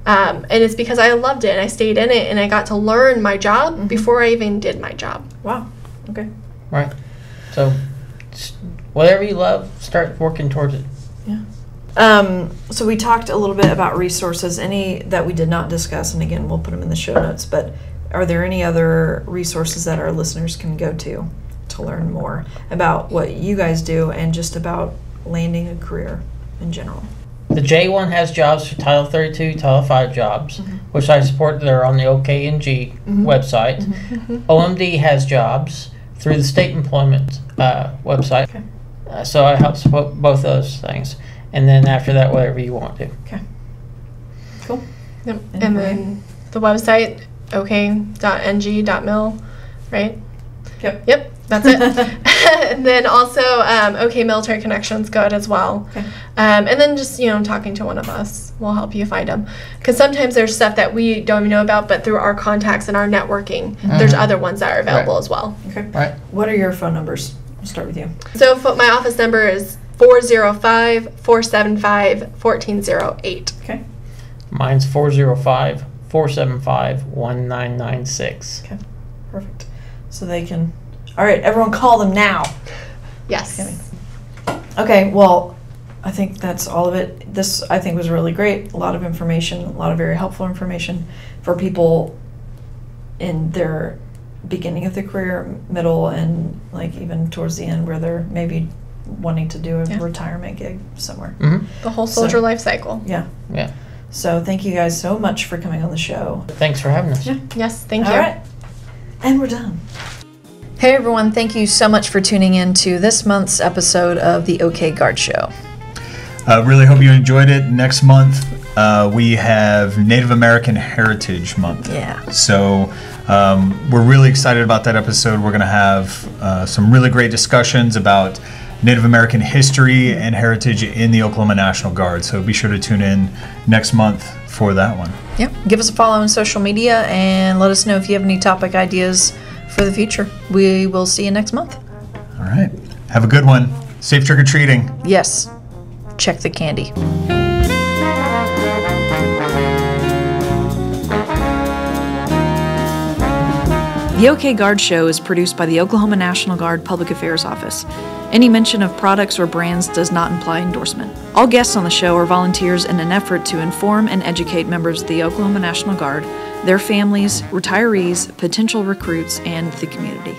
And it's because I loved it and I stayed in it and I got to learn my job before I even did my job. Wow. Okay. Right. So whatever you love, start working towards it. Yeah. So we talked a little bit about resources, any that we did not discuss, and again, we'll put them in the show notes, but are there any other resources that our listeners can go to learn more about what you guys do and just about landing a career in general? The J1 has jobs for Title 32, Title 5 jobs, which I support. They're on the OKNG website. OMD has jobs through the state employment website. Okay. So I help support both those things. And then after that, whatever you want to. Okay. Cool. Yep. And then the website, ok.ng.mil, right? Yep. That's it. And then also, OK Military Connections, good as well. Okay. And then just, you know, talking to one of us will help you find them. Because sometimes there's stuff that we don't even know about, but through our contacts and our networking, there's other ones that are available as well. Okay. Right. What are your phone numbers? We'll start with you. So my office number is 405-475-1408. Okay. Mine's 405-475-1996. Okay, perfect. So they can, all right, everyone call them now. Yes. Okay, well, I think that's all of it. This, I think, was really great. A lot of information, a lot of very helpful information for people in their beginning of the career, middle, and like even towards the end where they're maybe wanting to do a retirement gig somewhere. Mm-hmm. The whole soldier life cycle. Yeah. Yeah. So thank you guys so much for coming on the show. Thanks for having us. Yeah. Yes, thank you. All right. And we're done. Hey everyone, thank you so much for tuning in to this month's episode of the OK Guard Show. Really hope you enjoyed it. Next month, we have Native American Heritage Month. Yeah. So we're really excited about that episode. We're going to have some really great discussions about Native American history and heritage in the Oklahoma National Guard. So be sure to tune in next month for that one. Yeah. Give us a follow on social media and let us know if you have any topic ideas for the future. We will see you next month. All right. Have a good one. Safe trick-or-treating. Yes. Check the candy. The OK Guard Show is produced by the Oklahoma National Guard Public Affairs Office. Any mention of products or brands does not imply endorsement. All guests on the show are volunteers in an effort to inform and educate members of the Oklahoma National Guard, their families, retirees, potential recruits, and the community.